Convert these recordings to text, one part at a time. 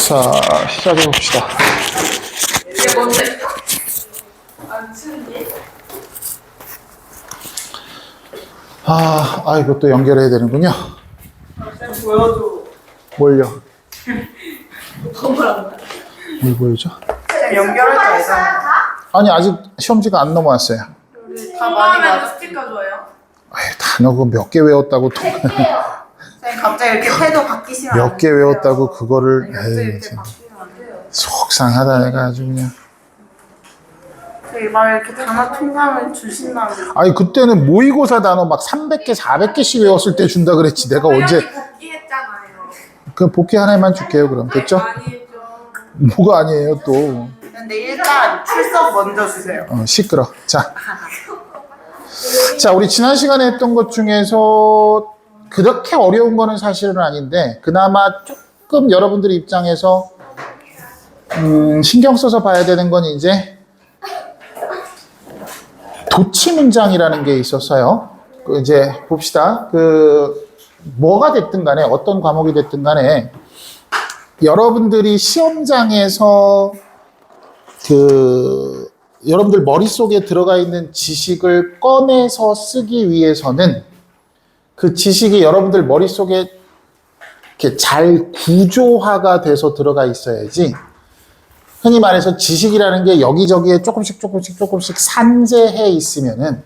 자, 시작해 봅시다. 이게 뭔데? 안 치는데? 이것도 연결해야 되는군요. 쌤 보여줘. 뭘요? 뭐라고? 뭘 보여줘? 연결할 줄 알잖아. 아니, 아직 시험지가 안 넘어왔어요. 다 많이 맞아. 스티커 줘요? 단어 그거 몇 개 외웠다고 쌤 갑자기 이렇게 태도 바뀌시면 안 몇 개 돼요. 외웠다고 그거를 갑자기 에이, 이렇게 참. 바뀌면 안 돼요. 속상하다 내가 아주 그냥. 저희 막 이렇게 단어 통감을 주신다고. 아니 그때는 모의고사 단어 막 300개 400개씩 외웠을 때 준다 그랬지. 내가 언제 복귀했잖아요. 그 복귀 하나만 줄게요 그럼. 됐죠? 아니죠. 뭐가 아니에요 또. 근데 일단 출석 먼저 주세요. 시끄러. 자, 우리 지난 시간에 했던 것 중에서 그렇게 어려운 거는 사실은 아닌데 그나마 조금 여러분들 입장에서 신경 써서 봐야 되는 건 이제 도치 문장이라는 게 있었어요. 이제 봅시다. 뭐가 됐든 간에 어떤 과목이 됐든 간에 여러분들이 시험장에서 여러분들 머릿속에 들어가 있는 지식을 꺼내서 쓰기 위해서는 그 지식이 여러분들 머릿속에 이렇게 잘 구조화가 돼서 들어가 있어야지. 흔히 말해서 지식이라는 게 여기저기에 조금씩 산재해 있으면은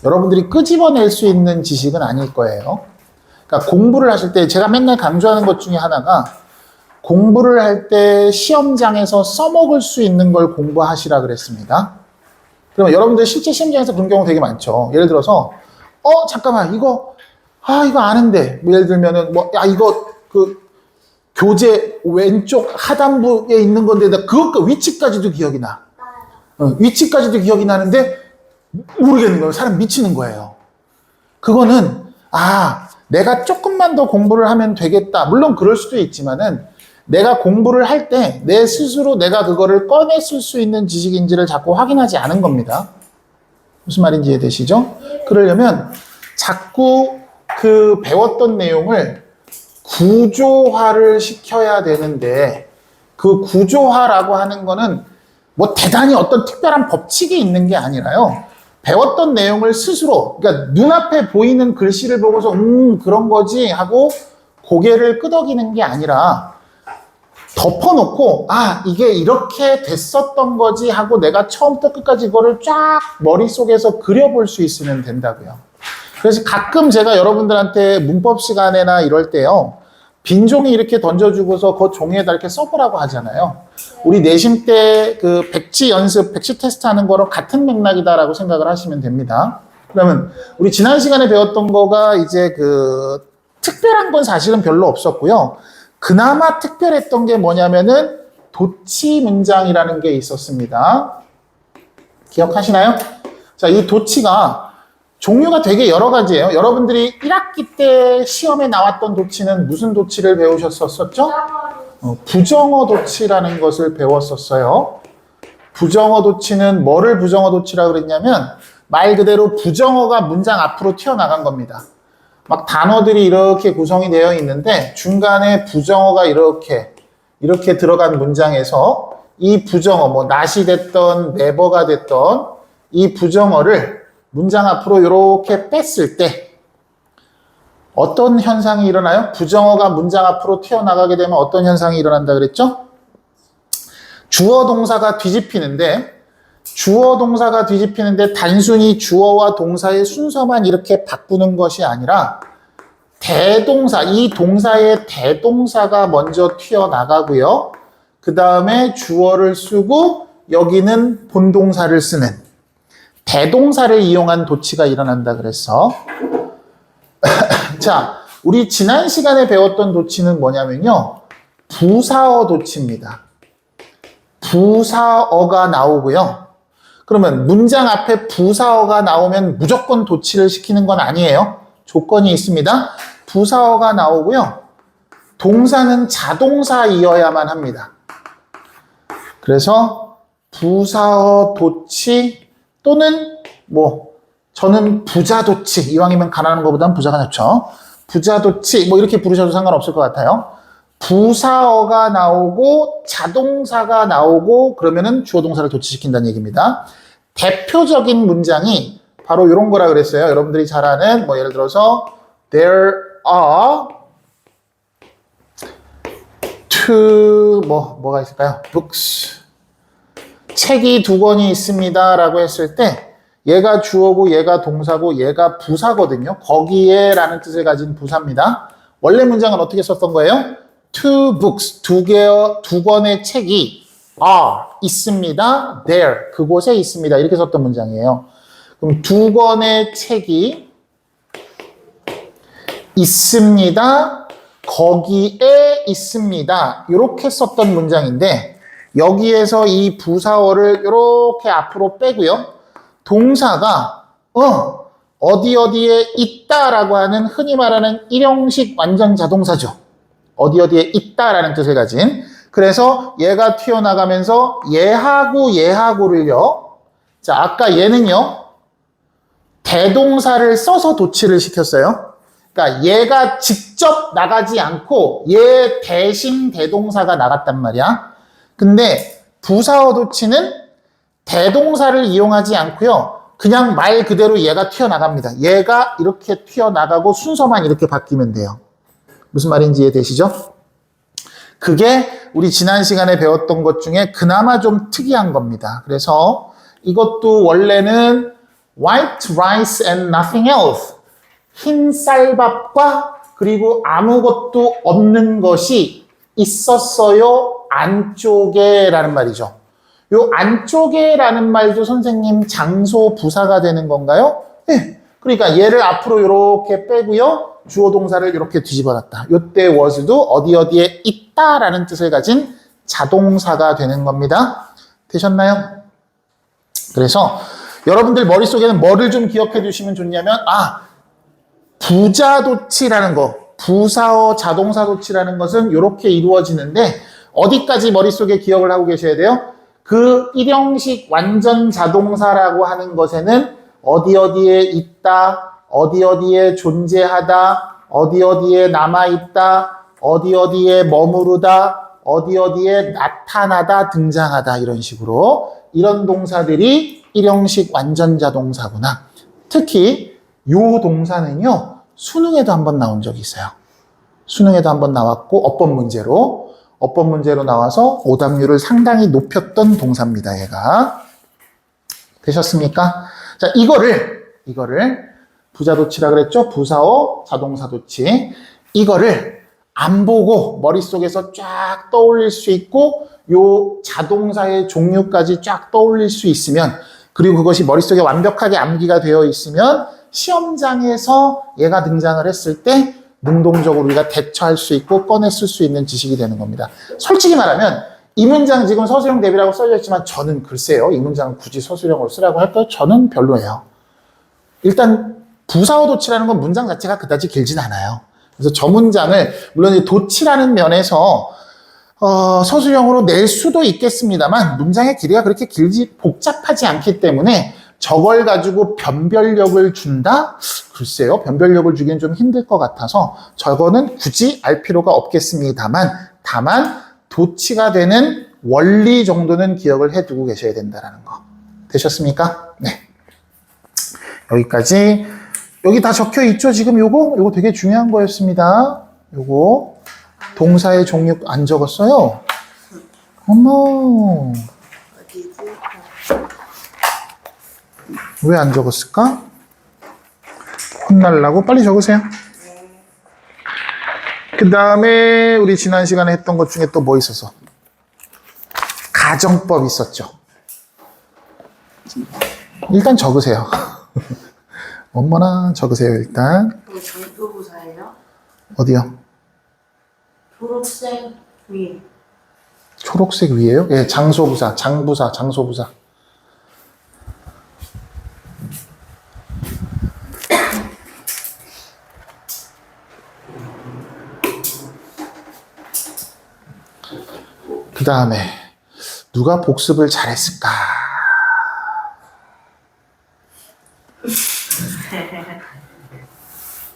여러분들이 끄집어낼 수 있는 지식은 아닐 거예요. 그러니까 공부를 하실 때 제가 맨날 강조하는 것 중에 하나가 공부를 할 때 시험장에서 써먹을 수 있는 걸 공부하시라 그랬습니다. 그러면 여러분들 실제 시험장에서 그런 경우 되게 많죠. 예를 들어서 잠깐만 이거 아는데 뭐 예를 들면은 이거 교재 왼쪽 하단부에 있는 건데 나 그것 위치까지도 기억이 나. 위치까지도 기억이 나는데 모르겠는 거예요. 사람 미치는 거예요. 그거는 내가 조금만 더 공부를 하면 되겠다. 물론 그럴 수도 있지만은 내가 공부를 할 때 내 스스로 내가 그거를 꺼내 쓸 수 있는 지식인지를 자꾸 확인하지 않은 겁니다. 무슨 말인지 이해되시죠? 그러려면 자꾸 그 배웠던 내용을 구조화를 시켜야 되는데 그 구조화라고 하는 거는 뭐 대단히 어떤 특별한 법칙이 있는 게 아니라요. 배웠던 내용을 스스로, 그러니까 눈앞에 보이는 글씨를 보고서 그런 거지 하고 고개를 끄덕이는 게 아니라 덮어놓고 이게 이렇게 됐었던 거지 하고 내가 처음부터 끝까지 이거를 쫙 머릿속에서 그려볼 수 있으면 된다고요. 그래서 가끔 제가 여러분들한테 문법 시간에나 이럴 때요. 빈 종이 이렇게 던져주고서 그 종이에다 이렇게 써보라고 하잖아요. 우리 내신 때 그 백지 연습, 백지 테스트 하는 거랑 같은 맥락이다라고 생각을 하시면 됩니다. 그러면 우리 지난 시간에 배웠던 거가 이제 특별한 건 사실은 별로 없었고요. 그나마 특별했던 게 뭐냐면은 도치 문장이라는 게 있었습니다. 기억하시나요? 자, 이 도치가 종류가 되게 여러 가지예요. 여러분들이 1학기 때 시험에 나왔던 도치는 무슨 도치를 배우셨었죠? 부정어 도치라는 것을 배웠었어요. 부정어 도치는 뭐를 부정어 도치라고 그랬냐면 말 그대로 부정어가 문장 앞으로 튀어나간 겁니다. 막 단어들이 이렇게 구성이 되어 있는데 중간에 부정어가 이렇게 들어간 문장에서 이 부정어, not이 됐던 never가 됐던 이 부정어를 문장 앞으로 이렇게 뺐을 때 어떤 현상이 일어나요? 부정어가 문장 앞으로 튀어나가게 되면 어떤 현상이 일어난다 그랬죠? 주어 동사가 뒤집히는데 단순히 주어와 동사의 순서만 이렇게 바꾸는 것이 아니라 대동사, 이 동사의 대동사가 먼저 튀어나가고요. 그 다음에 주어를 쓰고 여기는 본동사를 쓰는 대동사를 이용한 도치가 일어난다 그랬어. 자, 우리 지난 시간에 배웠던 도치는 뭐냐면요. 부사어 도치입니다. 부사어가 나오고요. 그러면 문장 앞에 부사어가 나오면 무조건 도치를 시키는 건 아니에요. 조건이 있습니다. 부사어가 나오고요. 동사는 자동사이어야만 합니다. 그래서 부사어 도치 또는 저는 부자 도치, 이왕이면 가난한 것보다는 부자가 낫죠. 부자도치 뭐 이렇게 부르셔도 상관없을 것 같아요. 부사어가 나오고 자동사가 나오고 그러면은 주어 동사를 도치시킨다는 얘기입니다. 대표적인 문장이 바로 이런 거라 그랬어요. 여러분들이 잘 아는 뭐 예를 들어서 there are two 뭐가 있을까요? books 책이 2권이 있습니다 라고 했을 때 얘가 주어고 얘가 동사고 얘가 부사거든요. 거기에 라는 뜻을 가진 부사입니다. 원래 문장은 어떻게 썼던 거예요? Two books, 2권의 책이 are, 있습니다. there, 그곳에 있습니다. 이렇게 썼던 문장이에요. 그럼 2권의 책이 있습니다. 거기에 있습니다. 이렇게 썼던 문장인데 여기에서 이 부사어를 이렇게 앞으로 빼고요. 동사가 어디 어디에 있다라고 하는 흔히 말하는 일형식 완전 자동사죠. 어디 어디에 있다라는 뜻을 가진. 그래서 얘가 튀어나가면서 얘하고를요. 자, 아까 얘는요. 대동사를 써서 도치를 시켰어요. 그러니까 얘가 직접 나가지 않고 얘 대신 대동사가 나갔단 말이야. 근데 부사어 도치는 대동사를 이용하지 않고요. 그냥 말 그대로 얘가 튀어나갑니다. 얘가 이렇게 튀어나가고 순서만 이렇게 바뀌면 돼요. 무슨 말인지 이해되시죠? 그게 우리 지난 시간에 배웠던 것 중에 그나마 좀 특이한 겁니다. 그래서 이것도 원래는 white rice and nothing else. 흰 쌀밥과 그리고 아무것도 없는 것이 있었어요. 안쪽에 라는 말이죠. 요 안쪽에라는 말도 선생님 장소 부사가 되는 건가요? 네. 그러니까 얘를 앞으로 이렇게 빼고요. 주어 동사를 이렇게 뒤집어 놨다. 요때 was도 어디 어디에 있다라는 뜻을 가진 자동사가 되는 겁니다. 되셨나요? 그래서 여러분들 머릿속에는 뭐를 좀 기억해 두시면 좋냐면 부자도치라는 거, 부사어 자동사도치라는 것은 이렇게 이루어지는데 어디까지 머릿속에 기억을 하고 계셔야 돼요? 그 일형식 완전 자동사라고 하는 것에는 어디 어디에 있다, 어디 어디에 존재하다, 어디 어디에 남아있다, 어디 어디에 머무르다, 어디 어디에 나타나다, 등장하다 이런 식으로 이런 동사들이 일형식 완전 자동사구나. 특히 요 동사는요. 수능에도 한번 나온 적이 있어요. 수능에도 한번 나왔고 어법 문제로 나와서 오답률을 상당히 높였던 동사입니다. 얘가. 되셨습니까? 자, 이거를 부자도치라 그랬죠? 부사어, 자동사도치. 이거를 안 보고 머릿속에서 쫙 떠올릴 수 있고 요 자동사의 종류까지 쫙 떠올릴 수 있으면 그리고 그것이 머릿속에 완벽하게 암기가 되어 있으면 시험장에서 얘가 등장을 했을 때 능동적으로 우리가 대처할 수 있고 꺼냈을 수 있는 지식이 되는 겁니다. 솔직히 말하면 이 문장 지금 서술형 대비라고 써져 있지만 저는 글쎄요. 이 문장을 굳이 서술형으로 쓰라고 할까요? 저는 별로예요. 일단 부사어 도치라는 건 문장 자체가 그다지 길진 않아요. 그래서 저 문장을 물론 도치라는 면에서 서술형으로 낼 수도 있겠습니다만 문장의 길이가 그렇게 길지 복잡하지 않기 때문에 저걸 가지고 변별력을 준다? 글쎄요. 변별력을 주기엔 좀 힘들 것 같아서 저거는 굳이 알 필요가 없겠습니다만 다만 도치가 되는 원리 정도는 기억을 해두고 계셔야 된다는 거. 되셨습니까? 네. 여기까지. 여기 다 적혀 있죠? 지금 요거 되게 중요한 거였습니다. 요거 동사의 종류 안 적었어요? 어머. 왜 안 적었을까? 혼날라고? 빨리 적으세요. 그 다음에 우리 지난 시간에 했던 것 중에 또 뭐 있었어? 가정법 있었죠. 일단 적으세요. 엄마나 적으세요 일단. 그럼 장소부사예요? 어디요? 초록색 위. 초록색 위에요? 예, 장소부사, 장부사, 장소부사. 그 다음에 누가 복습을 잘했을까?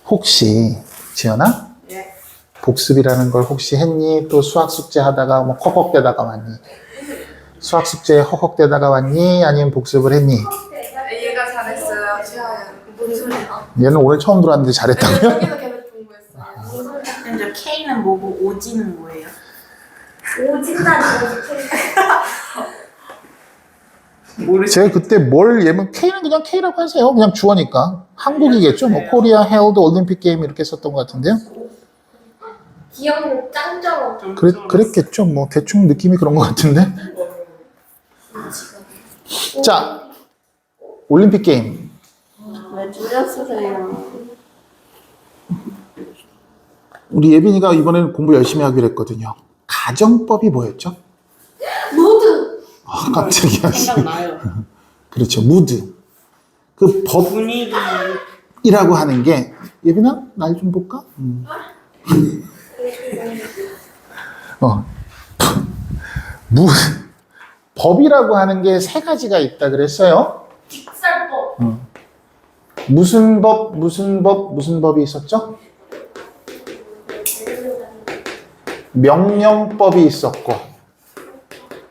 혹시 지연아? 예. 복습이라는 걸 혹시 했니? 또 수학 숙제 하다가 뭐 헉헉대다가 왔니? 수학 숙제에 헉헉대다가 왔니? 아니면 복습을 했니? 얘가 잘했어요. 제가 뭔 소리야? 얘는 오늘 처음 들어왔는데 잘했다고요? 여기서 계속 공부했어요. 근데 K는 뭐고 오지는 뭐예요? 오진다는 거지. 제가 그때 뭘 예면 K는 그냥 K라고 하세요. 그냥 주어니까. 한국이겠죠. 뭐 코리아 헬드 올림픽 게임 이렇게 썼던 것 같은데요. 기억 짱짱. 그랬겠죠. 뭐 대충 느낌이 그런 것 같은데. 자, 올림픽 게임. 왜 줄였으세요? 우리 예빈이가 이번에는 공부 열심히 하기로 했거든요. 가정법이 뭐였죠? 모두. 아, 깜짝이야. 생각나요. 그렇죠. 무드. 그 분위기. 법이라고 하는 게 예빈아 날 좀 볼까? 무 법이라고 하는 게 세 가지가 있다 그랬어요. 직설법. 무슨 법, 무슨 법, 무슨 법이 있었죠? 명령법이 있었고,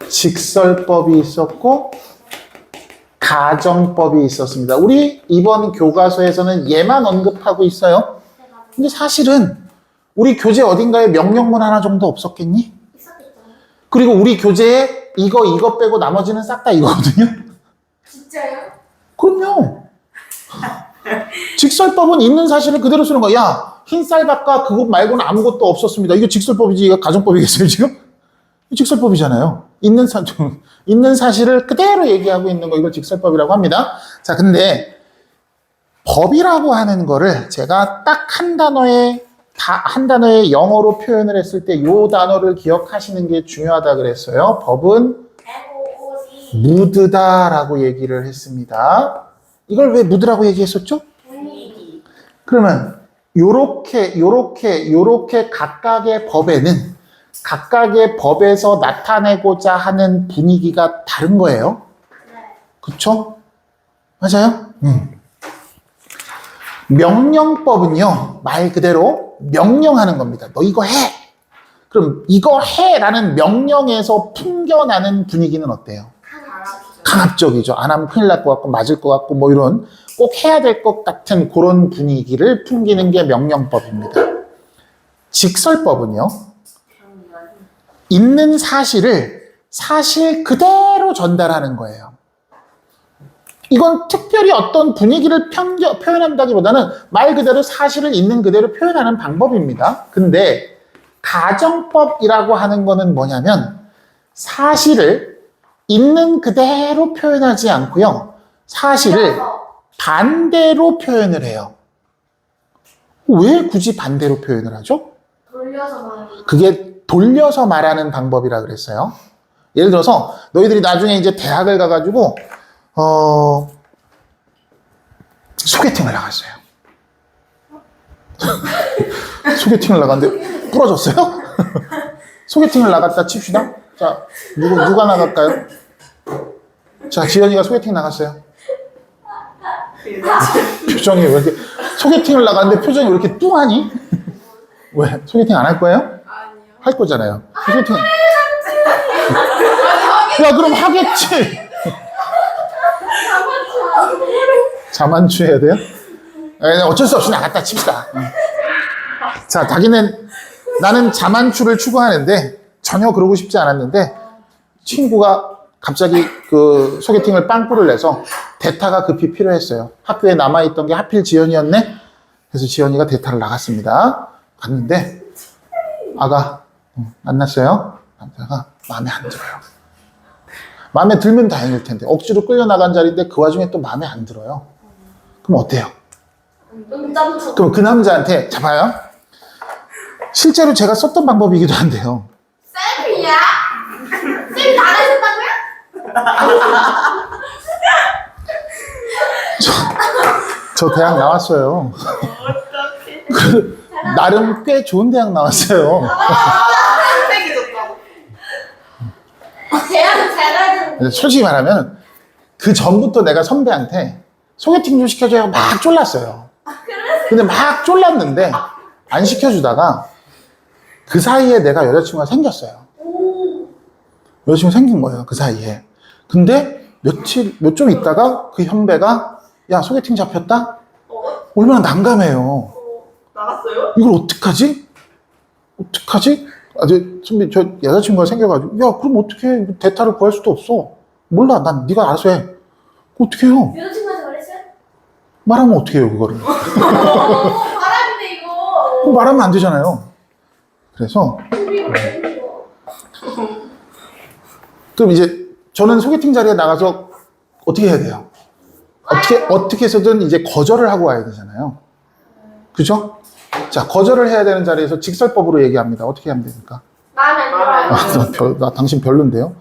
직설법이 있었고, 가정법이 있었습니다. 우리 이번 교과서에서는 얘만 언급하고 있어요. 근데 사실은 우리 교재 어딘가에 명령문 하나 정도 없었겠니? 있었겠죠. 그리고 우리 교재에 이거 빼고 나머지는 싹 다 이거거든요. 진짜요? 그럼요. 직설법은 있는 사실을 그대로 쓰는 거야. 야, 흰쌀밥과 그것 말고는 아무것도 없었습니다. 이거 직설법이지, 이거 가정법이겠어요, 지금? 직설법이잖아요. 있는 사실을 그대로 얘기하고 있는 거, 이걸 직설법이라고 합니다. 자, 근데 법이라고 하는 거를 제가 딱 한 단어의 영어로 표현을 했을 때 이 단어를 기억하시는 게 중요하다 그랬어요. 법은 무드다라고 얘기를 했습니다. 이걸 왜 무드라고 얘기했었죠? 분위기. 그러면 요렇게 각각의 법에서 나타내고자 하는 분위기가 다른 거예요. 네. 그쵸? 맞아요? 명령법은요, 말 그대로 명령하는 겁니다. 너 이거 해! 그럼 이거 해! 라는 명령에서 풍겨나는 분위기는 어때요? 강압적이죠. 안 하면 큰일 날 것 같고, 맞을 것 같고, 뭐 이런 꼭 해야 될 것 같은 그런 분위기를 풍기는 게 명령법입니다. 직설법은요, 있는 사실을 사실 그대로 전달하는 거예요. 이건 특별히 어떤 분위기를 표현한다기보다는 말 그대로 사실을 있는 그대로 표현하는 방법입니다. 근데 가정법이라고 하는 거는 뭐냐면 사실을 있는 그대로 표현하지 않고요. 사실을 반대로 표현을 해요. 왜 굳이 반대로 표현을 하죠? 돌려서 말하는. 그게 돌려서 말하는 방법이라 그랬어요. 예를 들어서 너희들이 나중에 이제 대학을 가가지고 소개팅을 나갔어요. 소개팅을 나갔는데 부러졌어요? 소개팅을 나갔다 칩시다. 자, 누가 나갈까요? 자, 지연이가 소개팅 나갔어요. 표정이 왜 이렇게, 소개팅을 나갔는데 표정이 왜 이렇게 뚱하니? 왜? 소개팅 안 할 거예요? 아니요. 할 거잖아요. 소개팅. 야, 그럼 하겠지. 자만추 해야 돼요? 어쩔 수 없이 나갔다 칩시다. 자, 나는 자만추를 추구하는데 전혀 그러고 싶지 않았는데 친구가 갑자기 그 소개팅을 빵꾸를 내서 대타가 급히 필요했어요. 학교에 남아있던 게 하필 지연이었네? 그래서 지연이가 대타를 나갔습니다. 갔는데 아가 만났어요. 남자가 마음에 안 들어요. 마음에 들면 다행일 텐데 억지로 끌려나간 자리인데 그 와중에 또 마음에 안 들어요. 그럼 어때요? 그럼 그 남자한테 잡아요. 실제로 제가 썼던 방법이기도 한데요. 쌤이야? 쌤이 나가셨다고요? 저 대학 나왔어요. 나름 꽤 좋은 대학 나왔어요. 쌤이 좋다고. 대학은 잘 가야 되는. 솔직히 말하면 그 전부터 내가 선배한테 소개팅 좀 시켜줘요. 막 쫄랐어요. 근데 막 쫄랐는데 안 시켜주다가 그 사이에 내가 여자친구가 생겼어요. 여자친구 생긴 거예요, 그 사이에. 근데 몇 좀 있다가 그 현배가 야, 소개팅 잡혔다? 얼마나 난감해요. 나갔어요? 이걸 어떡하지? 어떡하지? 선배, 저 여자친구가 생겨가지고, 야, 그럼 어떡해. 대타를 구할 수도 없어. 몰라, 난 네가 알아서 해. 어떻게 해요? 여자친구한테 말했어요? 말하면 어떻게 해요, 그거를. 바람인데 이거. 그거 말하면 안 되잖아요. 그래서, 그럼 이제 저는 소개팅 자리에 나가서 어떻게 해야 돼요? 어떻게 해서든 이제 거절을 하고 와야 되잖아요. 그죠? 자, 거절을 해야 되는 자리에서 직설법으로 얘기합니다. 어떻게 하면 됩니까? 마음에 안 들어요. 나 당신 별론데요?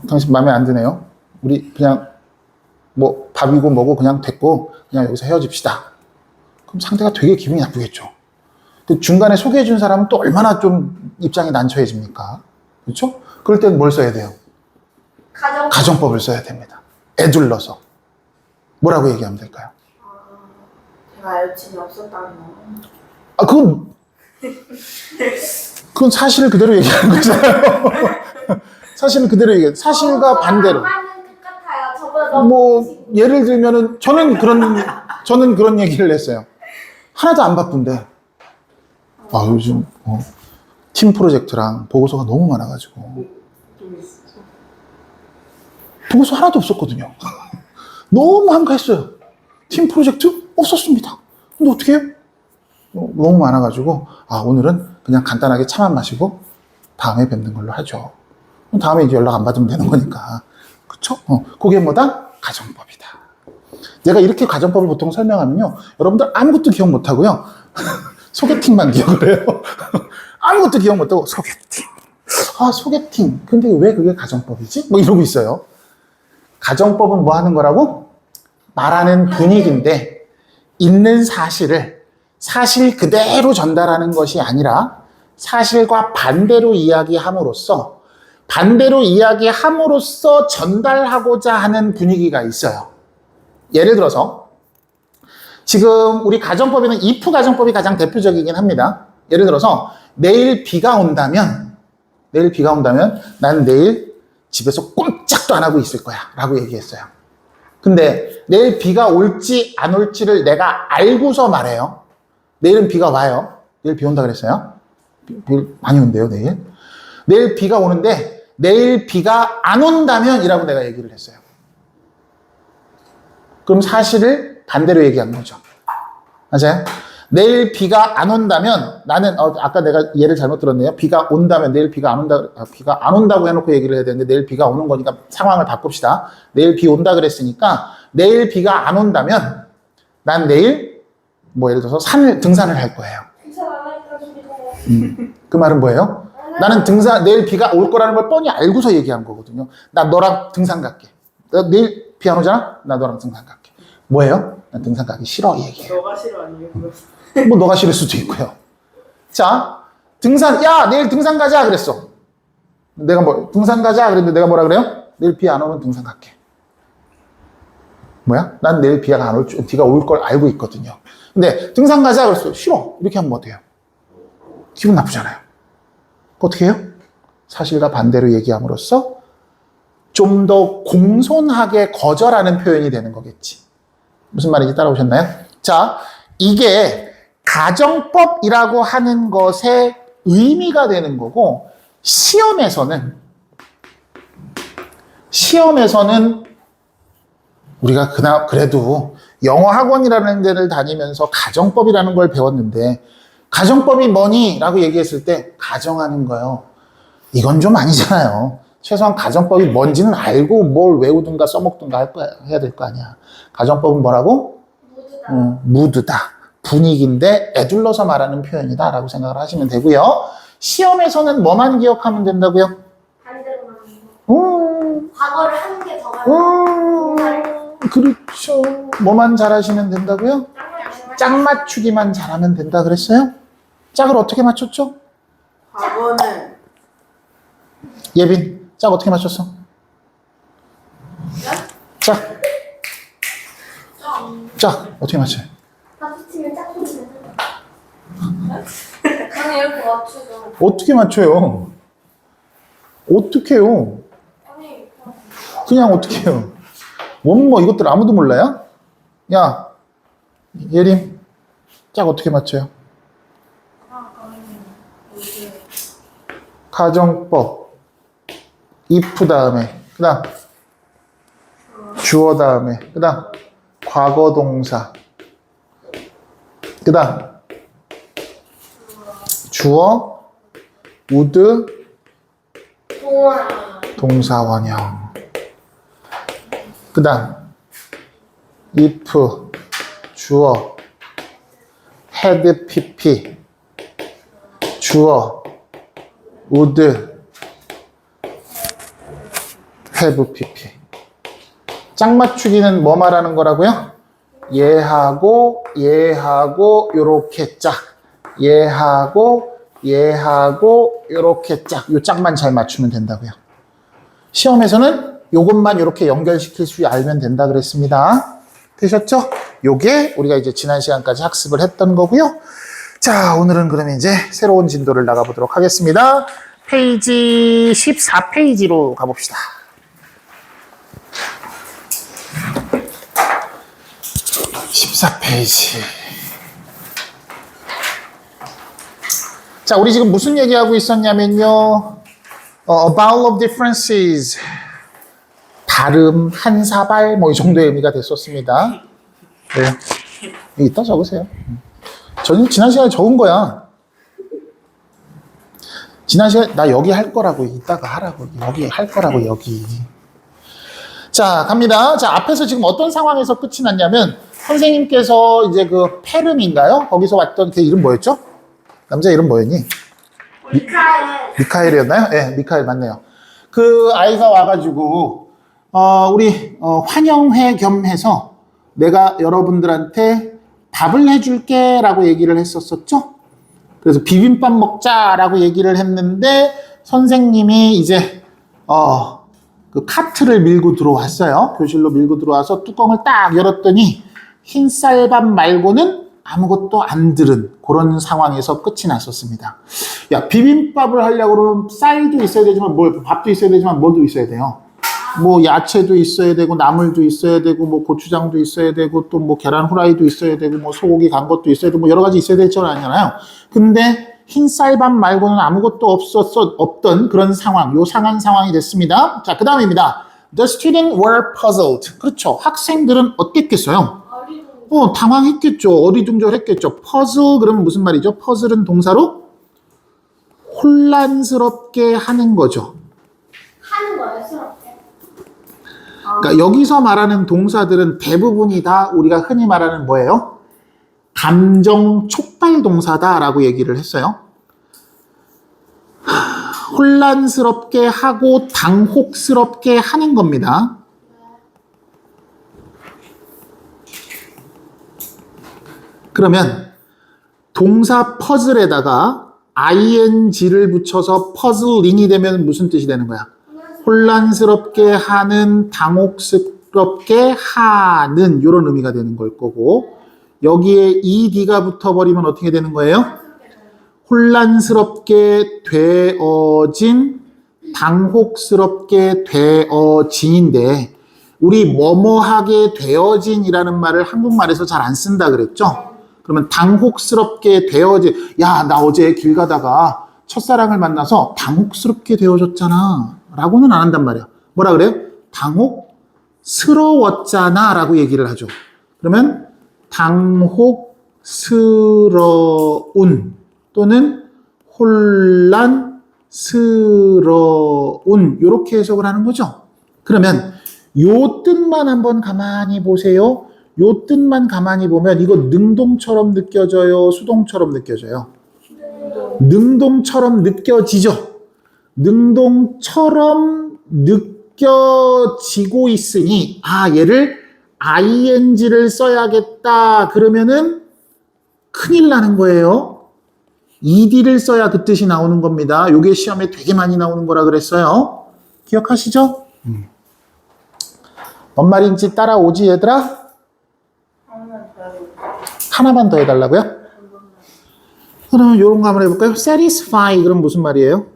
당신 마음에 안 드네요? 우리 그냥 뭐 밥이고 뭐고 그냥 됐고 그냥 여기서 헤어집시다. 그럼 상대가 되게 기분이 나쁘겠죠. 그 중간에 소개해준 사람은 또 얼마나 좀 입장이 난처해집니까? 그렇죠? 그럴 때는 뭘 써야 돼요? 가정법을 써야 됩니다. 애둘러서. 뭐라고 얘기하면 될까요? 제가 여친이 없었다는 거. 아, 그건 사실을 그대로 얘기하는 거잖아요. 사실을 그대로 얘기해. 사실과 반대로. 맞는 것 같아요. 저보다 너무 뭐, 예를 들면은, 저는 그런 얘기를 했어요. 하나도 안 바쁜데, 요즘, 팀 프로젝트랑 보고서가 너무 많아가지고, 보고서 하나도 없었거든요. 너무 한가했어요. 팀 프로젝트 없었습니다. 근데 어떻게 해요? 너무 많아가지고, 오늘은 그냥 간단하게 차만 마시고, 다음에 뵙는 걸로 하죠. 다음에 이제 연락 안 받으면 되는 거니까. 그쵸? 그게 뭐다? 가정법이다. 내가 이렇게 가정법을 보통 설명하면요. 여러분들 아무것도 기억 못 하고요. 소개팅만 기억을 해요. 아무것도 기억 못 하고, 소개팅. 소개팅. 근데 왜 그게 가정법이지? 뭐 이러고 있어요. 가정법은 뭐 하는 거라고? 말하는 분위기인데, 있는 사실 그대로 전달하는 것이 아니라, 사실과 반대로 이야기함으로써 전달하고자 하는 분위기가 있어요. 예를 들어서 지금 우리 가정법에는 if 가정법이 가장 대표적이긴 합니다. 예를 들어서 내일 비가 온다면 나는 내일 집에서 꼼짝도 안 하고 있을 거야 라고 얘기했어요. 근데 내일 비가 올지 안 올지를 내가 알고서 말해요. 내일은 비가 와요. 내일 비 온다 그랬어요. 비 많이 온대요, 내일. 내일 비가 오는데, 내일 비가 안 온다면 이라고 내가 얘기를 했어요. 그럼 사실을 반대로 얘기한 거죠. 맞아요? 내일 비가 안 온다면, 나는, 아까 내가 예를 잘못 들었네요. 비가 온다면, 내일 비가 안 온다, 비가 안 온다고 해놓고 얘기를 해야 되는데, 내일 비가 오는 거니까 상황을 바꿉시다. 내일 비 온다 그랬으니까, 내일 비가 안 온다면, 난 내일, 예를 들어서 등산을 할 거예요. 그 말은 뭐예요? 나는 내일 비가 올 거라는 걸 뻔히 알고서 얘기한 거거든요. 나 너랑 등산 갈게. 내일 비 안 오잖아? 나 너랑 등산 갈게. 뭐예요? 난 등산 가기 싫어, 이 얘기예요. 너가 싫어 아니에요? 뭐 너가 싫을 수도 있고요. 자, 내일 등산 가자 그랬어. 내가 등산 가자 그랬는데 내가 뭐라 그래요? 내일 비 안 오면 등산 갈게. 뭐야? 난 내일 비가 올 걸 알고 있거든요. 근데 등산 가자 그랬어. 싫어. 이렇게 하면 어때요? 기분 나쁘잖아요. 어떻게 해요? 사실과 반대로 얘기함으로써 좀 더 공손하게 거절하는 표현이 되는 거겠지. 무슨 말인지 따라오셨나요? 자, 이게 가정법이라고 하는 것의 의미가 되는 거고, 시험에서는 우리가 그래도 영어 학원이라는 데를 다니면서 가정법이라는 걸 배웠는데, 가정법이 뭐니? 라고 얘기했을 때 가정하는 거요. 이건 좀 아니잖아요. 최소한 가정법이 뭔지는 알고 뭘 외우든가 써먹든가 해야 될 거 아니야. 가정법은 뭐라고? 무드다. 분위기인데 애둘러서 말하는 표현이다 라고 생각을 하시면 되고요. 시험에서는 뭐만 기억하면 된다고요? 반대로 말하는 거. 과거를 하는 게 더 많아요. 그렇죠. 뭐만 잘하시면 된다고요? 짝 맞추기만 잘하면 된다 그랬어요? 짝을 어떻게 맞췄죠? 과거는 예빈, 짝 어떻게 맞췄어? 짝 어떻게 맞춰요? 박수 치면 짝꿍이 되는 거. 아니 이렇게 맞추죠. 어떻게 맞춰요? 어떻게 해요? 아니 그냥 어떻게 해요? 원뭐 이것들 아무도 몰라요? 야, 예림, 짝 어떻게 맞춰요? 가정법, if 다음에, 그 다음, 주어 다음에, 그 다음, 과거 동사, 그 다음, 주어, would, 동아. 동사 원형. 그 다음, if, 주어, had pp, 주어, would, have pp. 짝 맞추기는 뭐 말하는 거라고요? 얘하고, 요렇게 짝. 얘하고, 요렇게 짝. 요 짝만 잘 맞추면 된다고요. 시험에서는 요것만 이렇게 연결시킬 수 알면 된다 그랬습니다. 되셨죠? 요게 우리가 이제 지난 시간까지 학습을 했던 거고요. 자, 오늘은 그러면 이제 새로운 진도를 나가보도록 하겠습니다. 페이지 14페이지로 가봅시다. 14페이지. 자, 우리 지금 무슨 얘기하고 있었냐면요. A bowl of differences. 다름, 한 사발, 뭐 이 정도의 의미가 됐었습니다. 네. 이따 적으세요. 저는 지난 시간에 적은 거야. 지난 시간에 나 여기 할 거라고, 이따가 하라고. 여기 할 거라고, 여기. 자, 갑니다. 자, 앞에서 지금 어떤 상황에서 끝이 났냐면, 선생님께서 이제 그 페름인가요? 거기서 왔던 걔 이름 뭐였죠? 남자 이름 뭐였니? 미카엘이었나요? 네, 미카엘 맞네요. 그 아이가 와가지고, 우리, 환영회 겸 해서 내가 여러분들한테 밥을 해줄게 라고 얘기를 했었었죠? 그래서 비빔밥 먹자라고 얘기를 했는데, 선생님이 이제, 그 카트를 밀고 들어왔어요. 교실로 밀고 들어와서 뚜껑을 딱 열었더니, 흰쌀밥 말고는 아무것도 안 들은 그런 상황에서 끝이 났었습니다. 야, 비빔밥을 하려고 그러면 쌀도 있어야 되지만 밥도 있어야 되지만 뭐도 있어야 돼요. 뭐 야채도 있어야 되고 나물도 있어야 되고 뭐 고추장도 있어야 되고 또 뭐 계란 후라이도 있어야 되고 뭐 소고기 간 것도 있어야 되고 뭐 여러 가지 있어야 될 줄 아잖아요. 근데 흰쌀밥 말고는 아무것도 없던 그런 상황, 요 상황이 됐습니다. 자, 그 다음입니다. The students were puzzled. 그렇죠. 학생들은 어땠겠어요? 당황했겠죠. 어리둥절했겠죠. 퍼즐 그러면 무슨 말이죠? 퍼즐은 동사로 혼란스럽게 하는 거죠. 하는 거예요, 스럽게. 그러니까 여기서 말하는 동사들은 대부분이 다 우리가 흔히 말하는 뭐예요? 감정 촉발 동사다라고 얘기를 했어요. 혼란스럽게 하고 당혹스럽게 하는 겁니다. 그러면 동사 퍼즐에다가 ing를 붙여서 퍼즐링이 되면 무슨 뜻이 되는 거야? 혼란스럽게 하는, 당혹스럽게 하는 이런 의미가 되는 걸 거고 여기에 ed가 붙어버리면 어떻게 되는 거예요? 혼란스럽게 되어진, 당혹스럽게 되어진인데 우리 뭐뭐하게 되어진이라는 말을 한국말에서 잘 안 쓴다 그랬죠? 그러면 당혹스럽게 되어진, 야, 나 어제 길 가다가 첫사랑을 만나서 당혹스럽게 되어졌잖아 라고는 안 한단 말이야. 뭐라 그래요? 당혹스러웠잖아 라고 얘기를 하죠. 그러면 당혹스러운 또는 혼란스러운 이렇게 해석을 하는 거죠. 그러면 요 뜻만 한번 가만히 보세요. 요 뜻만 가만히 보면 이거 능동처럼 느껴져요? 수동처럼 느껴져요? 능동처럼 느껴지죠? 능동처럼 느껴지고 있으니 얘를 ing를 써야겠다 그러면은 큰일 나는 거예요. ed를 써야 그 뜻이 나오는 겁니다. 요게 시험에 되게 많이 나오는 거라 그랬어요. 기억하시죠? 뭔 말인지 따라오지 얘들아? 하나만 더 해달라고요? 그러면 이런 거 한번 해볼까요? satisfy 그럼 무슨 말이에요?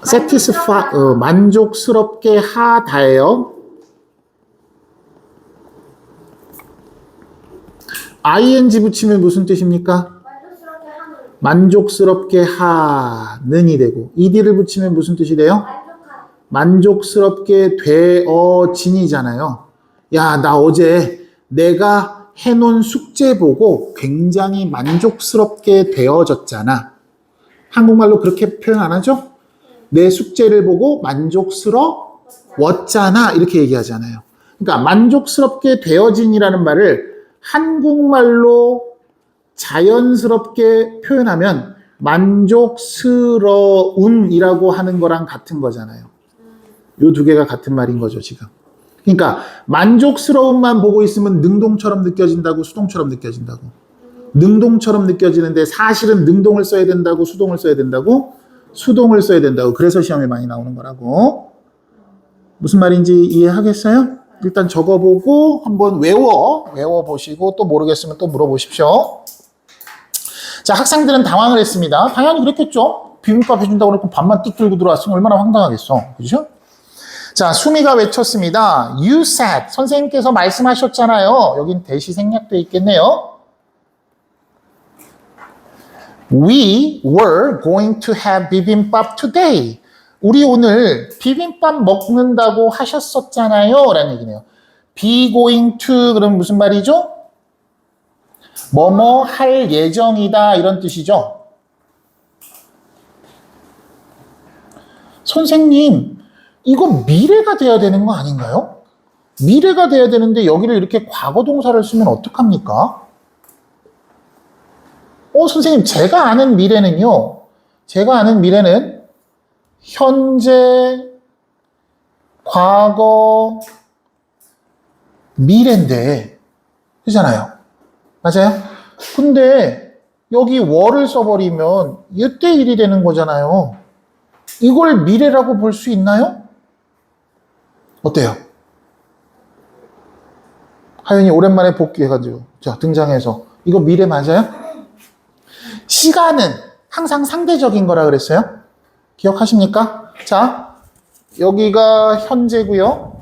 satisfy 만족스럽게 하다예요. ing 붙이면 무슨 뜻입니까? 만족스럽게 하는. 만족스럽게 하는이 되고 ed를 붙이면 무슨 뜻이 돼요? 만족한. 만족스럽게 되어진이잖아요. 야, 나 어제 내가 해놓은 숙제 보고 굉장히 만족스럽게 되어졌잖아. 한국말로 그렇게 표현 안 하죠? 내 숙제를 보고 만족스러웠잖아. 이렇게 얘기하잖아요. 그러니까 만족스럽게 되어진이라는 말을 한국말로 자연스럽게 표현하면 만족스러운이라고 하는 거랑 같은 거잖아요. 요 두 개가 같은 말인 거죠, 지금. 그러니까 만족스러움만 보고 있으면 능동처럼 느껴진다고, 수동처럼 느껴진다고. 능동처럼 느껴지는데 사실은 능동을 써야 된다고, 수동을 써야 된다고, 수동을 써야 된다고. 그래서 시험에 많이 나오는 거라고. 무슨 말인지 이해하겠어요? 일단 적어보고 한번 외워보시고 또 모르겠으면 또 물어보십시오. 자, 학생들은 당황을 했습니다. 당연히 그랬겠죠. 비빔밥 해준다고 그랬고 밥만 뚝 들고 들어왔으면 얼마나 황당하겠어. 그죠? 자, 수미가 외쳤습니다. You said. 선생님께서 말씀하셨잖아요. 여긴 대시 생략되어 있겠네요. We were going to have bibimbap today. 우리 오늘 비빔밥 먹는다고 하셨었잖아요. 라는 얘기네요. be going to 그럼 무슨 말이죠? 뭐뭐 할 예정이다 이런 뜻이죠. 선생님, 이거 미래가 돼야 되는 거 아닌가요? 미래가 돼야 되는데 여기를 이렇게 과거 동사를 쓰면 어떡합니까? 선생님, 제가 아는 미래는 현재, 과거, 미래인데, 그잖아요. 맞아요? 근데 여기 were를 써버리면 이때 일이 되는 거잖아요. 이걸 미래라고 볼 수 있나요? 어때요? 하연이 오랜만에 복귀해가지고 자 등장해서 이거 미래 맞아요? 시간은 항상 상대적인 거라 그랬어요. 기억하십니까? 자, 여기가 현재고요.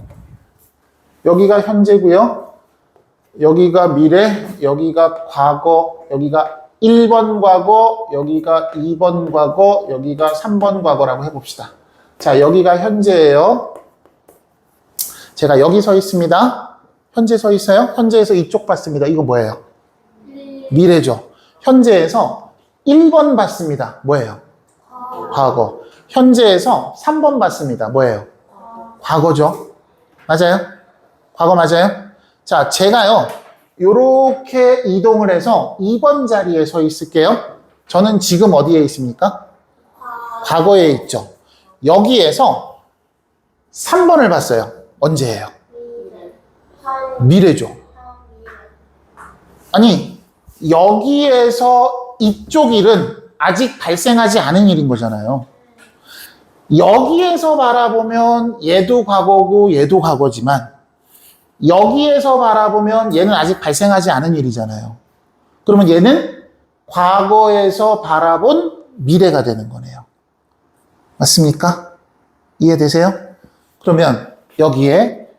여기가 현재고요. 여기가 미래, 여기가 과거, 여기가 1번 과거, 여기가 2번 과거, 여기가 3번 과거라고 해봅시다. 자, 여기가 현재예요. 제가 여기 서 있습니다. 현재 서 있어요? 현재에서 이쪽 봤습니다. 이거 뭐예요? 미래죠. 현재에서 1번 봤습니다. 뭐예요? 과거. 현재에서 3번 봤습니다. 뭐예요? 과거죠. 맞아요? 과거 맞아요? 자, 제가요, 요렇게 이동을 해서 2번 자리에 서 있을게요. 저는 지금 어디에 있습니까? 과거에 있죠. 여기에서 3번을 봤어요. 언제예요? 미래죠. 아니, 여기에서 이쪽 일은 아직 발생하지 않은 일인 거잖아요. 여기에서 바라보면 얘도 과거고 얘도 과거지만 여기에서 바라보면 얘는 아직 발생하지 않은 일이잖아요. 그러면 얘는 과거에서 바라본 미래가 되는 거네요. 맞습니까? 이해되세요? 그러면 여기에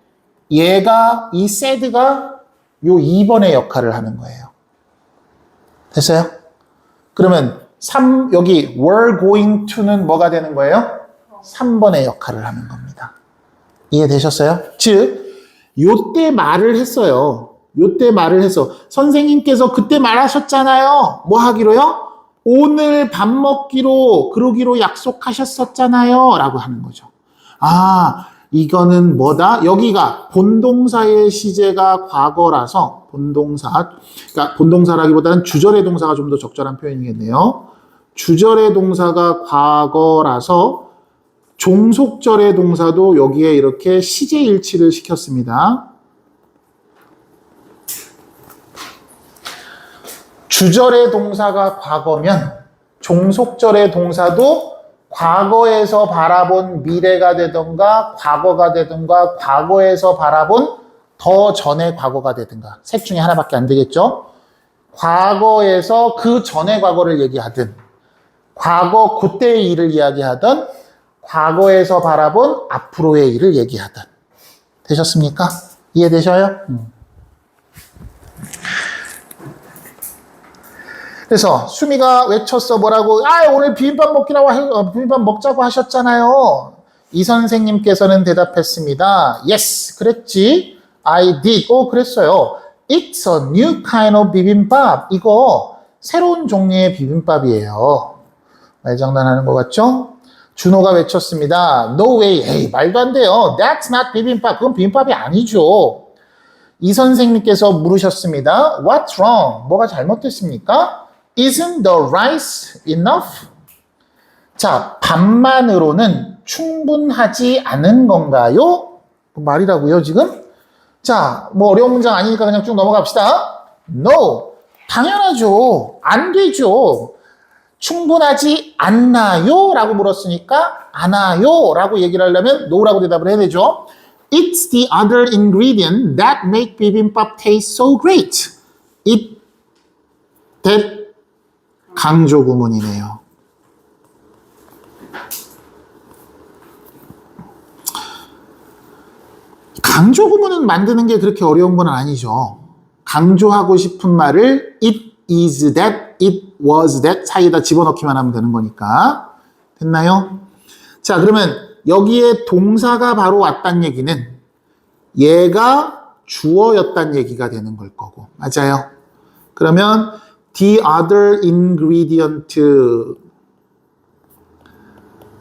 얘가 이 said가 요 2번의 역할을 하는 거예요. 됐어요? 그러면 여기 were going to는 뭐가 되는 거예요? 3번의 역할을 하는 겁니다. 이해되셨어요? 즉 요때 말을 했어요. 요때 말을 해서 선생님께서 그때 말하셨잖아요. 뭐 하기로요? 오늘 밥 먹기로 그러기로 약속하셨었잖아요. 라고 하는 거죠. 아, 이거는 뭐다? 여기가 본동사의 시제가 과거라서 그러니까 본동사라기보다는 주절의 동사가 좀 더 적절한 표현이겠네요. 주절의 동사가 과거라서 종속절의 동사도 여기에 이렇게 시제 일치를 시켰습니다. 주절의 동사가 과거면 종속절의 동사도 과거에서 바라본 미래가 되던가 과거가 되던가 과거에서 바라본 더 전의 과거가 되든가 셋 중에 하나밖에 안 되겠죠. 과거에서 그 전의 과거를 얘기하든 과거 그때의 일을 이야기하든 과거에서 바라본 앞으로의 일을 얘기하든. 되셨습니까? 이해되셔요? 그래서 수미가 외쳤어. 뭐라고? 오늘 비빔밥 먹자고 하셨잖아요. 이 선생님께서는 대답했습니다. Yes, 그랬지. I did. 그랬어요. It's a new kind of 비빔밥. 이거 새로운 종류의 비빔밥이에요. 말장난하는 것 같죠? 준호가 외쳤습니다. No way. 에이, 말도 안 돼요. That's not 비빔밥. 그건 비빔밥이 아니죠. 이 선생님께서 물으셨습니다. What's wrong? 뭐가 잘못됐습니까? Isn't the rice enough? 자, 밥만으로는 충분하지 않은 건가요? 말이라고요, 지금? 자, 뭐 어려운 문장 아니니까 그냥 쭉 넘어갑시다. No. 당연하죠. 안 되죠. 충분하지 않나요? 라고 물었으니까 않아요 라고 얘기를 하려면 no라고 대답을 해야 되죠. It's the other ingredient that make bibimbap taste so great. It, that 강조 구문이네요. 강조 구문은 만드는 게 그렇게 어려운 건 아니죠. 강조하고 싶은 말을 it is that, it was that 사이에다 집어넣기만 하면 되는 거니까. 됐나요? 자, 그러면 여기에 동사가 바로 왔단 얘기는 얘가 주어였단 얘기가 되는 걸 거고. 맞아요? 그러면 the other ingredient,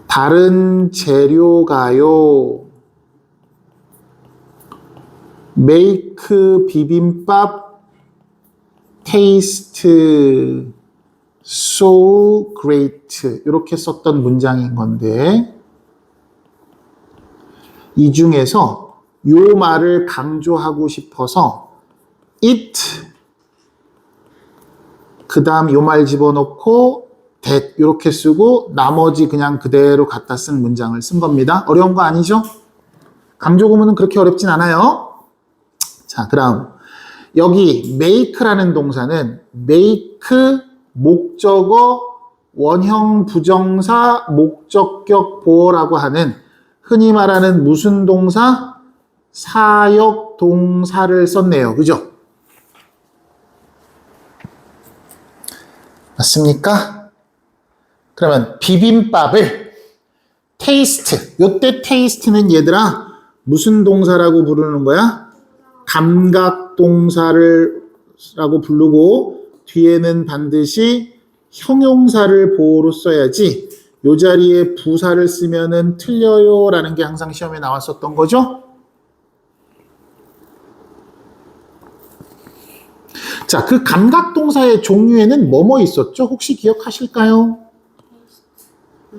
다른 재료가요. make 비빔밥 taste so great. 이렇게 썼던 문장인 건데 이 중에서 요 말을 강조하고 싶어서 it 그 다음 요 말 집어넣고 that 이렇게 쓰고 나머지 그냥 그대로 갖다 쓴 문장을 쓴 겁니다. 어려운 거 아니죠? 강조 구문은 그렇게 어렵진 않아요. 자, 그다음 여기 make라는 동사는 make 목적어 원형 부정사 목적격 보어라고 하는 흔히 말하는 무슨 동사? 사역 동사를 썼네요. 그죠? 맞습니까? 그러면 비빔밥을 taste, 요때 taste는 얘들아 무슨 동사라고 부르는 거야? 감각 동사를 라고 부르고 뒤에는 반드시 형용사를 보호로 써야지 요 자리에 부사를 쓰면은 틀려요 라는 게 항상 시험에 나왔었던 거죠. 자, 그 감각 동사의 종류에는 뭐뭐 있었죠? 혹시 기억하실까요?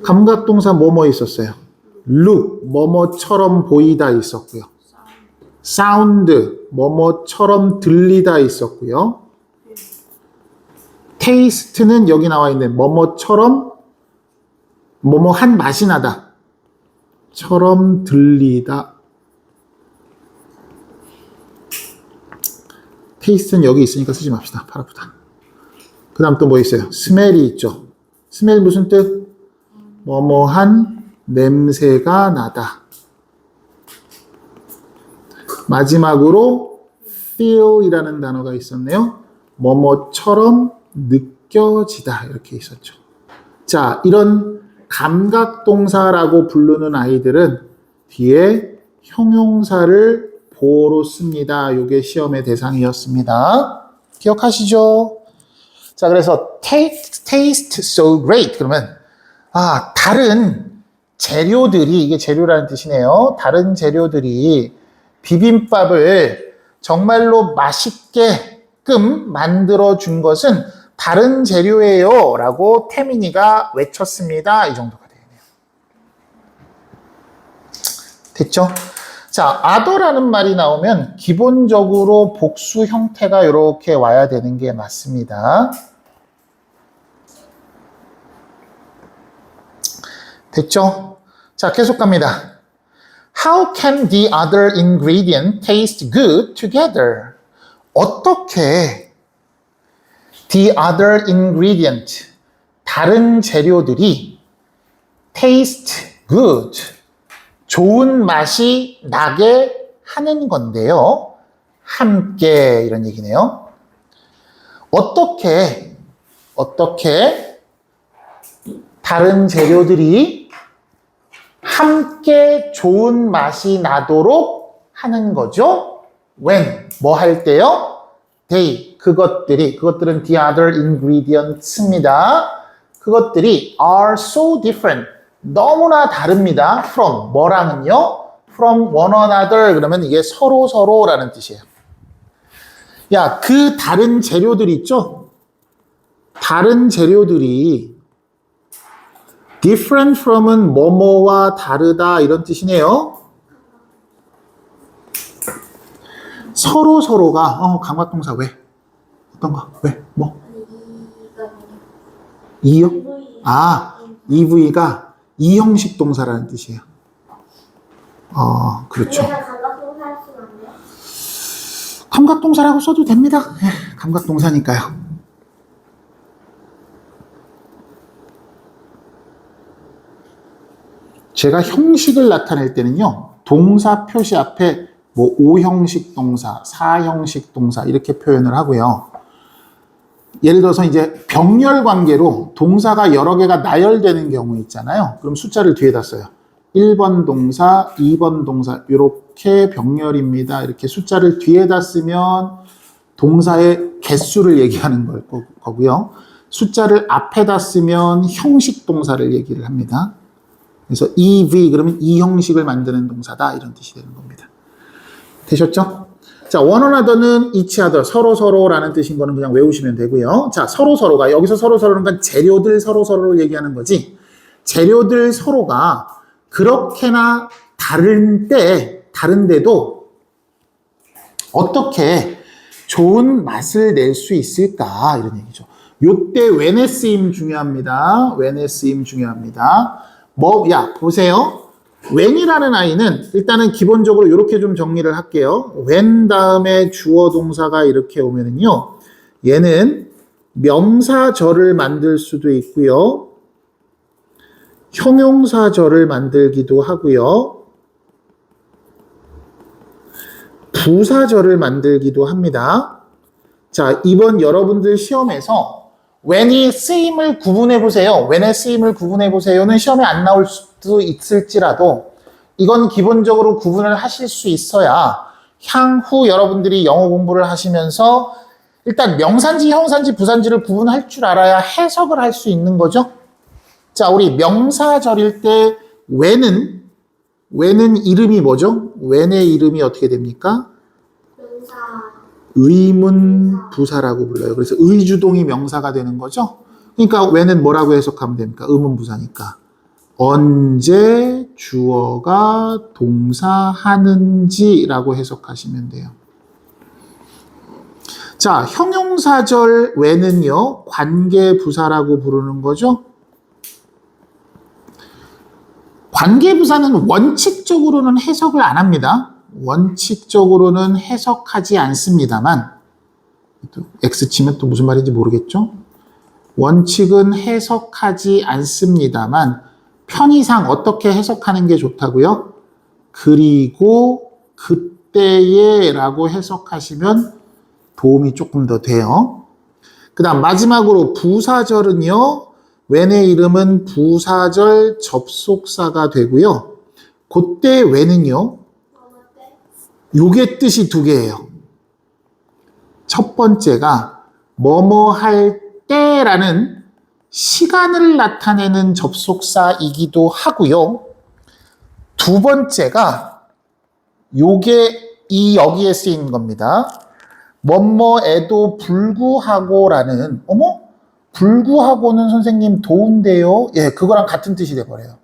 감각 동사 뭐뭐 있었어요? look, 뭐뭐처럼 보이다 있었고요. sound, 뭐뭐처럼 들리다 있었고요. taste는 여기 나와 있는 뭐뭐처럼 뭐뭐한 맛이 나다 처럼 들리다. taste는 여기 있으니까 쓰지 맙시다. 팔 아프다. 그 다음 또 뭐 있어요? smell이 있죠. smell 무슨 뜻? 뭐뭐한 냄새가 나다. 마지막으로 feel이라는 단어가 있었네요. 뭐뭐처럼 느껴지다 이렇게 있었죠. 자, 이런 감각동사라고 부르는 아이들은 뒤에 형용사를 보호로 씁니다. 이게 시험의 대상이었습니다. 기억하시죠? 자, 그래서 taste so great 그러면 다른 재료들이 이게 재료라는 뜻이네요. 다른 재료들이 비빔밥을 정말로 맛있게끔 만들어 준 것은 다른 재료예요 라고 태민이가 외쳤습니다. 이 정도가 되네요. 됐죠? 자, other라는 말이 나오면 기본적으로 복수 형태가 이렇게 와야 되는 게 맞습니다. 됐죠? 자, 계속 갑니다. How can the other ingredient taste good together? 어떻게 the other ingredient, 다른 재료들이 taste good, 좋은 맛이 나게 하는 건데요. 함께 이런 얘기네요. 어떻게 다른 재료들이 함께 좋은 맛이 나도록 하는 거죠? when, 뭐 할 때요? they, 그것들은 the other ingredients입니다. 그것들이 are so different, 너무나 다릅니다. from, 뭐랑은요? from one another, 그러면 이게 서로라는 뜻이에요. 야, 그 다른 재료들 있죠? 다른 재료들이 different from은 뭐뭐와 다르다 이런 뜻이네요. 서로가 감각동사 왜? 어떤 거? 왜? 뭐? 이요? EV가 이형식 동사라는 뜻이에요. 그렇죠. 감각동사 쓰면 안 돼요? 감각동사라고 써도 됩니다. 감각동사니까요. 제가 형식을 나타낼 때는요, 동사 표시 앞에 뭐 5형식 동사, 4형식 동사 이렇게 표현을 하고요. 예를 들어서 이제 병렬 관계로 동사가 여러 개가 나열되는 경우 있잖아요. 그럼 숫자를 뒤에다 써요. 1번 동사, 2번 동사 이렇게 병렬입니다. 이렇게 숫자를 뒤에다 쓰면 동사의 개수를 얘기하는 거고요. 숫자를 앞에다 쓰면 형식 동사를 얘기를 합니다. 그래서 EV 그러면 이 형식을 만드는 동사다 이런 뜻이 되는 겁니다. 되셨죠? 자, one another는 each other, 서로라는 뜻인 거는 그냥 외우시면 되고요. 자, 서로가 여기서 서로는 건 재료들 서로를 얘기하는 거지. 재료들 서로가 그렇게나 다른데도 어떻게 좋은 맛을 낼 수 있을까 이런 얘기죠. 요때 when의 쓰임 중요합니다. 보세요. when이라는 아이는 일단은 기본적으로 이렇게 좀 정리를 할게요. when 다음에 주어 동사가 이렇게 오면은요, 얘는 명사절을 만들 수도 있고요, 형용사절을 만들기도 하고요, 부사절을 만들기도 합니다. 자, 이번 여러분들 시험에서 when의 쓰임을 구분해 보세요. when의 쓰임을 구분해 보세요는 시험에 안 나올 수도 있을지라도 이건 기본적으로 구분을 하실 수 있어야 향후 여러분들이 영어 공부를 하시면서 일단 명사인지 형사인지 부사인지를 구분할 줄 알아야 해석을 할 수 있는 거죠. 자, 우리 명사절일 때 when은 이름이 뭐죠? when의 이름이 어떻게 됩니까? 명사. 의문 부사라고 불러요. 그래서 의주동이 명사가 되는 거죠. 그러니까 when은 뭐라고 해석하면 됩니까? 의문 부사니까. 언제 주어가 동사하는지라고 해석하시면 돼요. 자, 형용사절 when은요, 관계부사라고 부르는 거죠. 관계부사는 원칙적으로는 해석을 안 합니다. 원칙적으로는 해석하지 않습니다만, X 치면 또 무슨 말인지 모르겠죠? 원칙은 해석하지 않습니다만, 편의상 어떻게 해석하는 게 좋다고요? 그리고 그때에 라고 해석하시면 도움이 조금 더 돼요. 그 다음 마지막으로 부사절은요, when의 이름은 부사절 접속사가 되고요. 그때 when은요, 요게 뜻이 두 개예요. 첫 번째가 뭐뭐 할 때라는 시간을 나타내는 접속사이기도 하고요. 두 번째가 요게 여기에 쓰인 겁니다. 뭐뭐에도 불구하고라는, 불구하고는 선생님 도운데요. 예, 그거랑 같은 뜻이 돼버려요.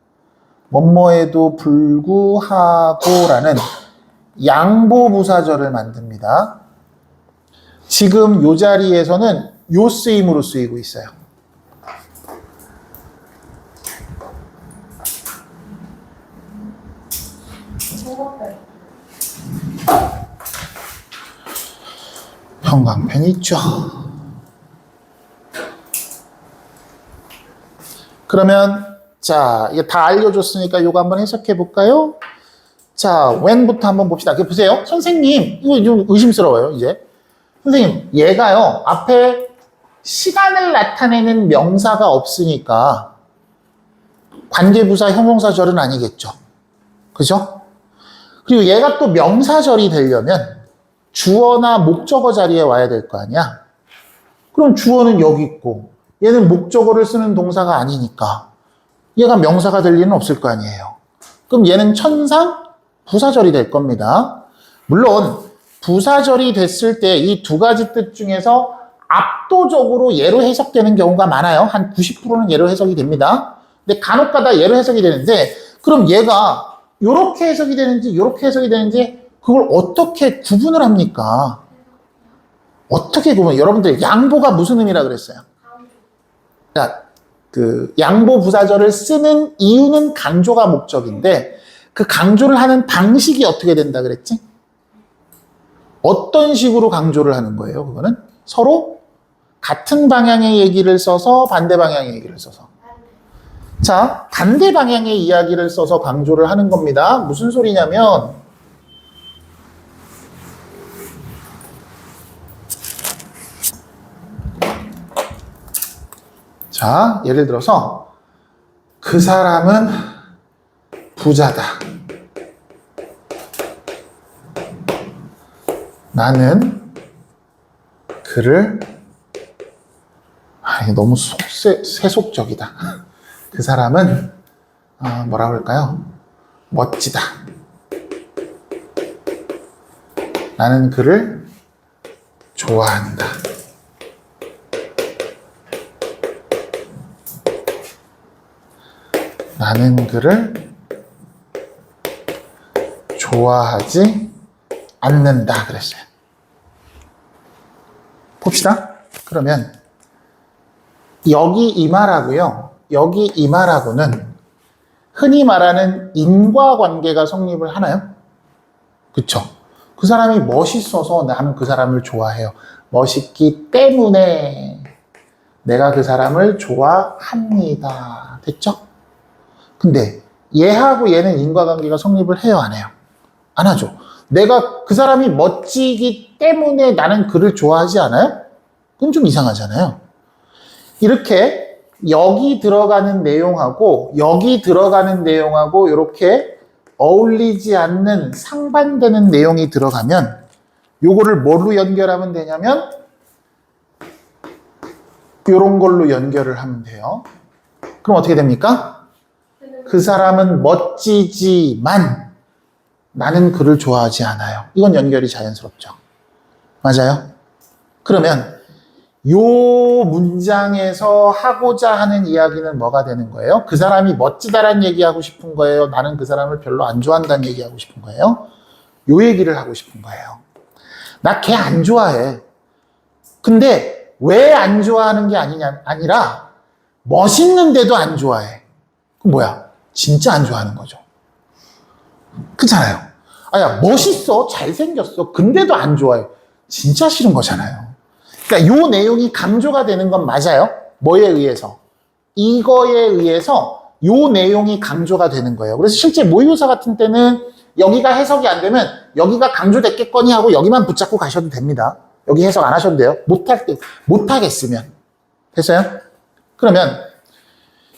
뭐뭐에도 불구하고라는 양보부사절을 만듭니다. 지금 요 자리에서는 요 쓰임으로 쓰이고 있어요. 형광펜 있죠. 그러면 자, 이게 다 알려줬으니까 이거 한번 해석해 볼까요? 자, when부터 한번 봅시다. 이렇게 보세요. 선생님, 이거 좀 의심스러워요, 이제. 선생님, 얘가요, 앞에 시간을 나타내는 명사가 없으니까 관계부사 형용사절은 아니겠죠. 그죠? 그리고 얘가 또 명사절이 되려면 주어나 목적어 자리에 와야 될 거 아니야? 그럼 주어는 여기 있고 얘는 목적어를 쓰는 동사가 아니니까 얘가 명사가 될 리는 없을 거 아니에요. 그럼 얘는 천상 부사절이 될 겁니다. 물론 부사절이 됐을 때 이 두 가지 뜻 중에서 압도적으로 얘로 해석되는 경우가 많아요. 한 90%는 얘로 해석이 됩니다. 근데 간혹가다 얘로 해석이 되는데 그럼 얘가 이렇게 해석이 되는지 이렇게 해석이 되는지 그걸 어떻게 구분을 합니까? 어떻게 구분? 여러분들 양보가 무슨 의미라 그랬어요? 자, 그 양보 부사절을 쓰는 이유는 강조가 목적인데 그 강조를 하는 방식이 어떻게 된다 그랬지? 어떤 식으로 강조를 하는 거예요? 그거는 서로 같은 방향의 얘기를 써서 반대 방향의 얘기를 써서. 자, 반대 방향의 이야기를 써서 강조를 하는 겁니다. 무슨 소리냐면 자, 예를 들어서 그 사람은 부자다. 나는 그를 이게 너무 세속적이다. 그 사람은 뭐라 그럴까요? 멋지다. 나는 그를 좋아한다. 나는 그를 좋아하지 않는다 그랬어요. 봅시다. 그러면 여기 이 말하고요. 여기 이 말하고는 흔히 말하는 인과관계가 성립을 하나요? 그쵸? 그 사람이 멋있어서 나는 그 사람을 좋아해요. 멋있기 때문에 내가 그 사람을 좋아합니다. 됐죠? 근데 얘하고 얘는 인과관계가 성립을 해요, 안 해요? 안 하죠. 내가 그 사람이 멋지기 때문에 나는 그를 좋아하지 않아요? 그건 좀 이상하잖아요. 이렇게 여기 들어가는 내용하고 여기 들어가는 내용하고 이렇게 어울리지 않는 상반되는 내용이 들어가면 요거를 뭘로 연결하면 되냐면 요런 걸로 연결을 하면 돼요. 그럼 어떻게 됩니까? 그 사람은 멋지지만 나는 그를 좋아하지 않아요. 이건 연결이 자연스럽죠. 맞아요? 그러면 요 문장에서 하고자 하는 이야기는 뭐가 되는 거예요? 그 사람이 멋지다라는 얘기하고 싶은 거예요? 나는 그 사람을 별로 안 좋아한다는 얘기하고 싶은 거예요? 요 얘기를 하고 싶은 거예요. 나 걔 안 좋아해. 근데 왜 안 좋아하는 게 아니라 멋있는데도 안 좋아해. 그럼 뭐야? 진짜 안 좋아하는 거죠. 그렇잖아요. 야, 멋있어, 잘생겼어. 근데도 안 좋아해. 진짜 싫은 거잖아요. 그러니까 요 내용이 강조가 되는 건 맞아요. 뭐에 의해서? 이거에 의해서 요 내용이 강조가 되는 거예요. 그래서 실제 모의고사 같은 때는 여기가 해석이 안 되면 여기가 강조됐겠거니 하고 여기만 붙잡고 가셔도 됩니다. 여기 해석 안 하셔도 돼요. 못하겠으면. 됐어요? 그러면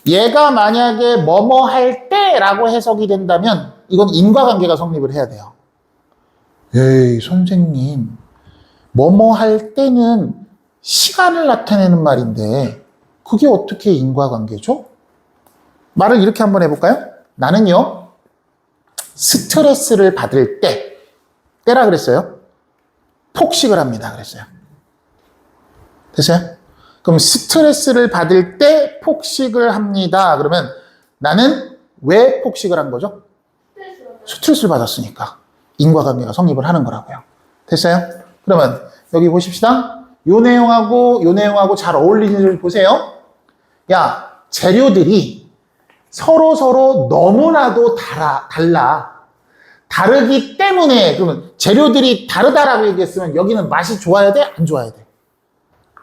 얘가 만약에 뭐뭐 할 때라고 해석이 된다면 이건 인과관계가 성립을 해야 돼요. 에이, 선생님. 뭐뭐 할 때는 시간을 나타내는 말인데 그게 어떻게 인과관계죠? 말을 이렇게 한번 해볼까요? 나는요, 스트레스를 받을 때라 그랬어요. 폭식을 합니다. 그랬어요. 됐어요? 그럼 스트레스를 받을 때 폭식을 합니다. 그러면 나는 왜 폭식을 한 거죠? 스트레스를 받았으니까 인과관계가 성립을 하는 거라고요. 됐어요? 그러면 여기 보십시다. 요 내용하고 잘 어울리는지를 보세요. 야, 재료들이 서로 너무나도 달라. 다르기 때문에, 그러면 재료들이 다르다라고 얘기했으면 여기는 맛이 좋아야 돼? 안 좋아야 돼?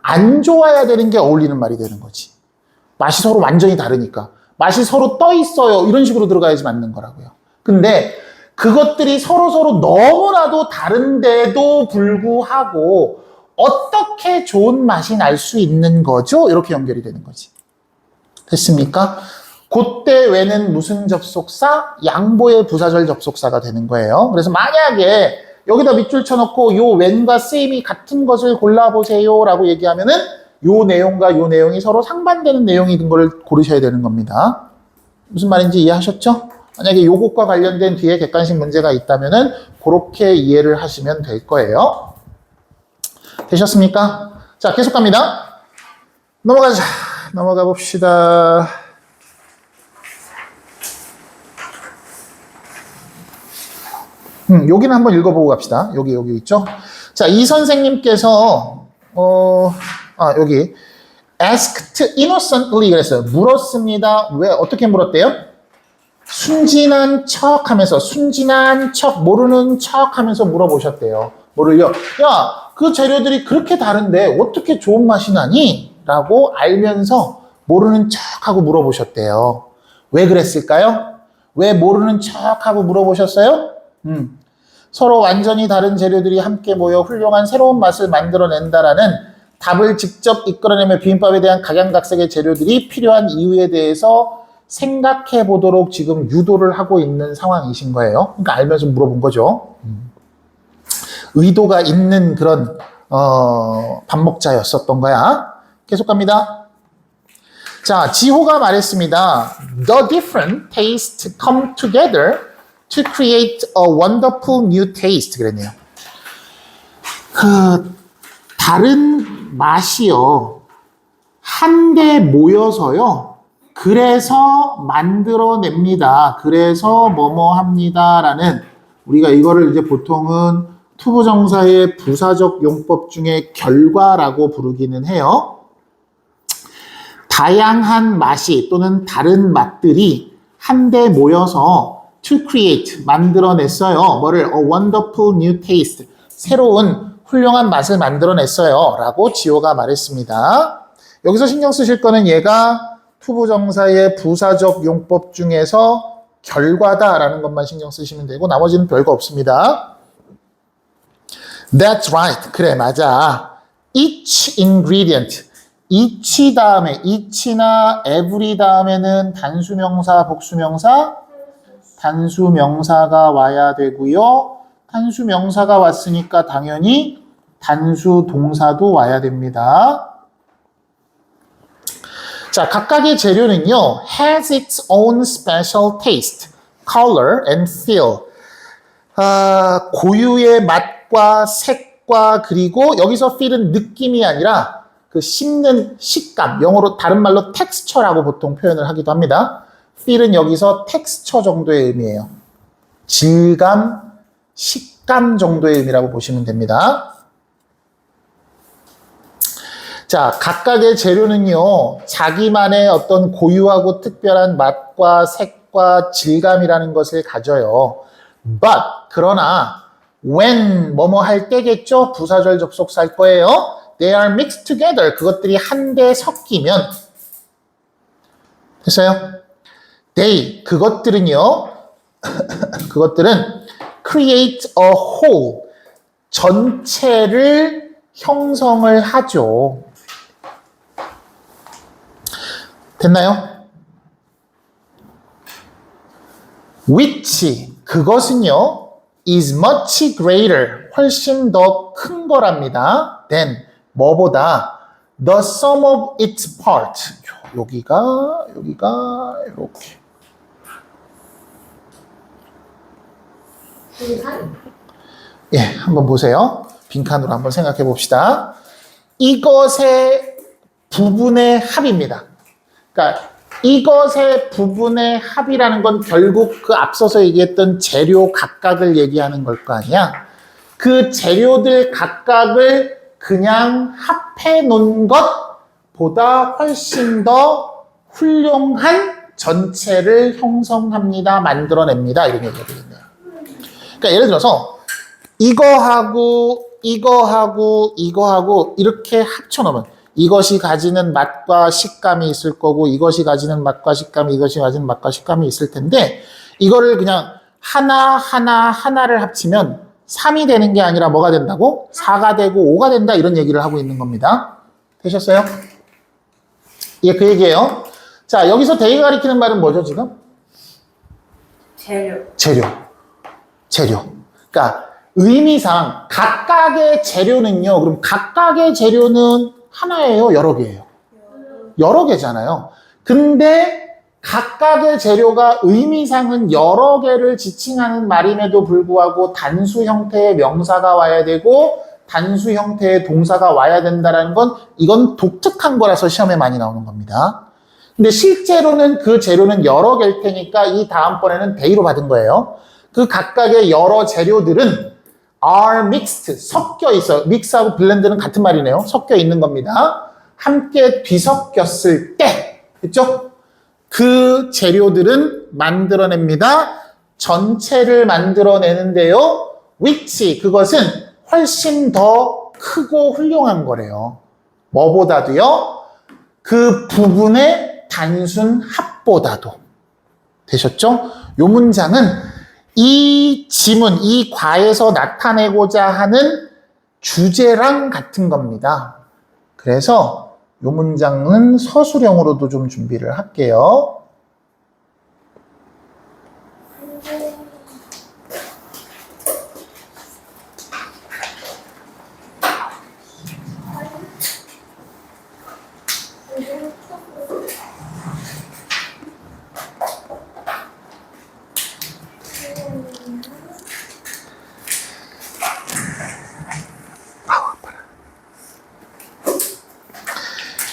안 좋아야 되는 게 어울리는 말이 되는 거지. 맛이 서로 완전히 다르니까. 맛이 서로 떠 있어요. 이런 식으로 들어가야지 맞는 거라고요. 근데 그것들이 서로 너무나도 다른데도 불구하고 어떻게 좋은 맛이 날 수 있는 거죠? 이렇게 연결이 되는 거지. 됐습니까? 그때 왜는 무슨 접속사? 양보의 부사절 접속사가 되는 거예요. 그래서 만약에 여기다 밑줄 쳐놓고 요 when과 same이 같은 것을 골라보세요 라고 얘기하면은 요 내용과 요 내용이 서로 상반되는 내용인 걸 고르셔야 되는 겁니다. 무슨 말인지 이해하셨죠? 만약에 요것과 관련된 뒤에 객관식 문제가 있다면은 그렇게 이해를 하시면 될 거예요. 되셨습니까? 자, 계속 갑니다. 넘어가 봅시다. 여기는 한번 읽어보고 갑시다. 여기 있죠? 자, 이 선생님께서, 여기, asked innocently 그랬어요. 물었습니다. 왜, 어떻게 물었대요? 순진한 척 하면서, 모르는 척 하면서 물어보셨대요. 뭐를요? 야, 그 재료들이 그렇게 다른데 어떻게 좋은 맛이 나니? 라고 알면서 모르는 척 하고 물어보셨대요. 왜 그랬을까요? 왜 모르는 척 하고 물어보셨어요? 서로 완전히 다른 재료들이 함께 모여 훌륭한 새로운 맛을 만들어낸다라는 답을 직접 이끌어내며 비빔밥에 대한 각양각색의 재료들이 필요한 이유에 대해서 생각해 보도록 지금 유도를 하고 있는 상황이신 거예요. 그러니까 알면서 물어본 거죠. 의도가 있는 그런 밥 먹자였었던 거야. 계속 갑니다. 자, 지호가 말했습니다. The different tastes come together to create a wonderful new taste 그랬네요. 그 다른 맛이요 한데 모여서요 그래서 만들어냅니다. 그래서 뭐뭐 합니다라는 우리가 이거를 이제 보통은 투부정사의 부사적 용법 중에 결과라고 부르기는 해요. 다양한 맛이 또는 다른 맛들이 한데 모여서 to create, 만들어냈어요. 뭐를? A wonderful new taste. 새로운 훌륭한 맛을 만들어냈어요. 라고 지호가 말했습니다. 여기서 신경 쓰실 거는 얘가 투부정사의 부사적 용법 중에서 결과다라는 것만 신경 쓰시면 되고 나머지는 별거 없습니다. That's right. 그래, 맞아. Each ingredient. each 다음에, each나 every 다음에는 단수명사, 복수명사? 단수명사가 와야 되고요. 단수명사가 왔으니까 당연히 단수동사도 와야 됩니다. 자, 각각의 재료는요, has its own special taste, color, and feel. 고유의 맛과 색과 그리고 여기서 feel은 느낌이 아니라 그 씹는 식감, 영어로 다른 말로 texture라고 보통 표현을 하기도 합니다. feel은 여기서 texture 정도의 의미예요. 질감, 식감 정도의 의미라고 보시면 됩니다. 자, 각각의 재료는요, 자기만의 어떤 고유하고 특별한 맛과 색과 질감이라는 것을 가져요. But, 그러나, when, 뭐뭐 할 때겠죠? 부사절 접속사일 거예요. They are mixed together. 그것들이 한데 섞이면, 됐어요? They, 그것들은요, 그것들은 create a whole, 전체를 형성을 하죠. 됐나요? Which, 그것은요, is much greater, 훨씬 더 큰 거랍니다. than, 뭐보다, the sum of its part. 여기가, 이렇게. 예, 한번 보세요. 빈칸으로 한번 생각해 봅시다. 이것의 부분의 합입니다. 그러니까 이것의 부분의 합이라는 건 결국 그 앞서서 얘기했던 재료 각각을 얘기하는 걸 거 아니야. 그 재료들 각각을 그냥 합해 놓은 것보다 훨씬 더 훌륭한 전체를 형성합니다. 만들어냅니다. 이런 얘기가 되겠네요. 그러니까 예를 들어서 이거하고 이거하고 이거하고 이렇게 합쳐놓으면 이것이 가지는 맛과 식감이 있을 거고 이것이 가지는 맛과 식감이 이것이 가지는 맛과 식감이 있을 텐데 이거를 그냥 하나를 합치면 3이 되는 게 아니라 뭐가 된다고? 4가 되고 5가 된다 이런 얘기를 하고 있는 겁니다. 되셨어요? 예, 그 얘기예요. 자, 여기서 대의가 가리키는 말은 뭐죠, 지금? 재료. 그러니까 의미상 각각의 재료는요. 그럼 각각의 재료는 하나예요, 여러 개예요? 여러 개잖아요. 근데 각각의 재료가 의미상은 여러 개를 지칭하는 말임에도 불구하고 단수 형태의 명사가 와야 되고 단수 형태의 동사가 와야 된다는 건 이건 독특한 거라서 시험에 많이 나오는 겁니다. 근데 실제로는 그 재료는 여러 개일 테니까 이 다음번에는 대의로 받은 거예요. 그 각각의 여러 재료들은 are mixed, 섞여 있어요. mix하고 blend는 같은 말이네요. 섞여 있는 겁니다. 함께 뒤섞였을 때, 그렇죠? 그 재료들은 만들어냅니다. 전체를 만들어내는데요. which, 그것은 훨씬 더 크고 훌륭한 거래요. 뭐보다도요? 그 부분의 단순 합보다도. 되셨죠? 요 문장은 이 지문, 이 과에서 나타내고자 하는 주제랑 같은 겁니다. 그래서 이 문장은 서술형으로도 좀 준비를 할게요.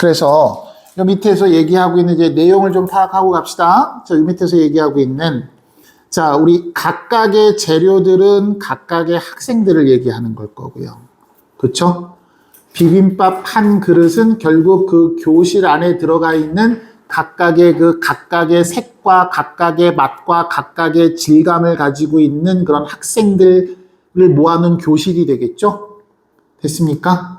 그래서 이 밑에서 얘기하고 있는 이제 내용을 좀 파악하고 갑시다. 자, 이 밑에서 얘기하고 있는 자, 우리 각각의 재료들은 각각의 학생들을 얘기하는 걸 거고요. 그렇죠? 비빔밥 한 그릇은 결국 그 교실 안에 들어가 있는 각각의 색과 각각의 맛과 각각의 질감을 가지고 있는 그런 학생들을 모아놓은 교실이 되겠죠? 됐습니까?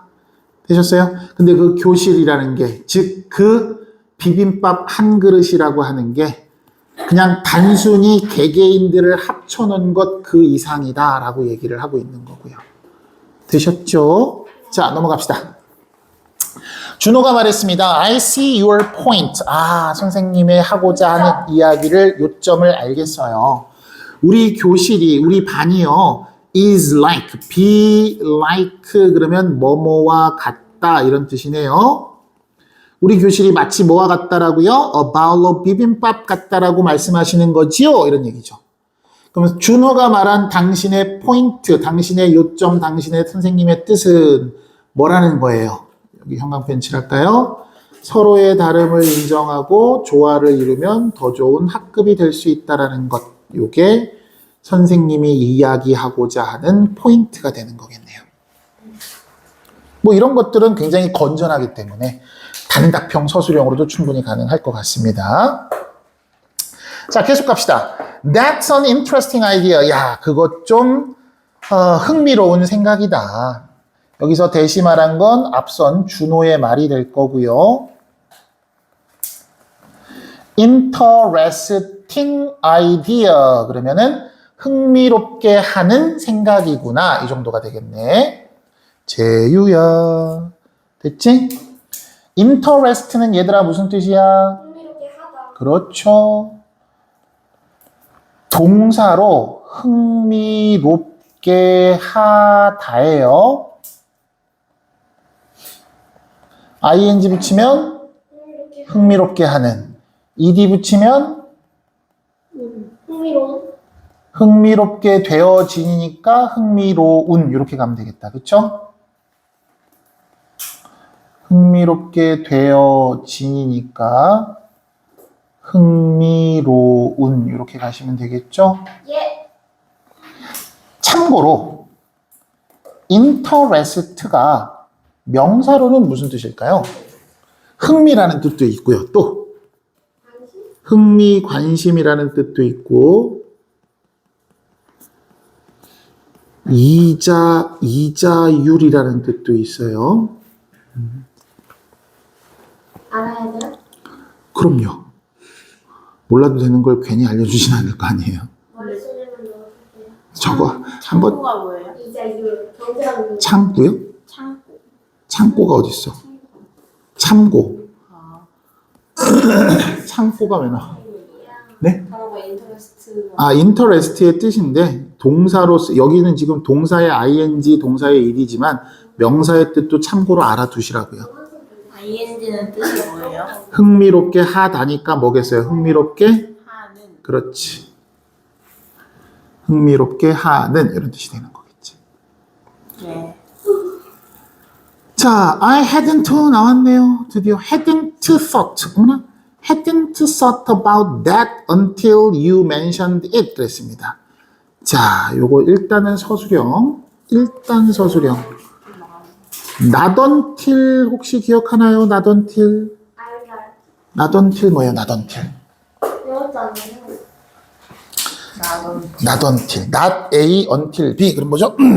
되셨어요? 근데 그 교실이라는 게, 즉, 그 비빔밥 한 그릇이라고 하는 게 그냥 단순히 개개인들을 합쳐놓은 것 그 이상이다라고 얘기를 하고 있는 거고요. 되셨죠? 자, 넘어갑시다. 준호가 말했습니다. I see your point. 아, 선생님의 하고자 하는 이야기를, 요점을 알겠어요. 우리 교실이, 우리 반이요. is like, be like 그러면 뭐뭐와 같다 이런 뜻이네요. 우리 교실이 마치 뭐와 같다라고요? A bowl of 비빔밥 같다라고 말씀하시는 거지요? 이런 얘기죠. 그러면 준호가 말한 당신의 포인트, 당신의 요점, 당신의 선생님의 뜻은 뭐라는 거예요? 여기 형광펜 칠할까요? 서로의 다름을 인정하고 조화를 이루면 더 좋은 학급이 될 수 있다라는 것. 요게 선생님이 이야기하고자 하는 포인트가 되는 거겠네요. 뭐 이런 것들은 굉장히 건전하기 때문에 단답형 서술형으로도 충분히 가능할 것 같습니다. 자, 계속 갑시다. That's an interesting idea. 야, 그것 좀 흥미로운 생각이다. 여기서 대시 말한 건 앞선 준호의 말이 될 거고요. Interesting idea. 그러면은 흥미롭게 하는 생각이구나. 이 정도가 되겠네. 재유야. 됐지? Interest는 얘들아 무슨 뜻이야? 흥미롭게 하다. 그렇죠. 동사로 흥미롭게 하다예요. ing 붙이면 흥미롭게 하는. ed 붙이면 흥미로운. 흥미롭게 되어지니까 흥미로운 이렇게 가면 되겠다. 그렇죠? 흥미롭게 되어지니까 흥미로운 이렇게 가시면 되겠죠? 예. 참고로 interest가 명사로는 무슨 뜻일까요? 흥미라는 뜻도 있고요. 또 흥미, 관심이라는 뜻도 있고 이자율이라는 뜻도 있어요. 알아야 돼요? 그럼요. 몰라도 되는 걸 괜히 알려주진 않을 거 아니에요. 머릿속에만 넣어줄게요. 저거 한번 창고가 뭐예요? 이제 경제학습니다. 창고요? 창고. 창고가 어디 있어? 참고. 창고가 왜 나와? 네? 그런 거 인터레스트. 아, interest의 뜻인데 동사로 여기는 지금 동사의 ing, 동사의 일이지만 명사의 뜻도 참고로 알아두시라고요. ing는 뜻이 뭐예요? 흥미롭게 하다니까 뭐겠어요? 흥미롭게 하는. 그렇지. 흥미롭게 하는 이런 뜻이 되는 거겠지. 네. 자, I hadn't 나왔네요. 드디어 hadn't thought. 어머나. hadn't thought about that until you mentioned it 그랬습니다. 자, 요거 일단은 서술형. 일단 서술형. not until 혹시 기억하나요? not until. 알잘 not until 뭐예요? not until. 배웠잖아요. 나도. not until. not A until B. 그럼 뭐죠? 기억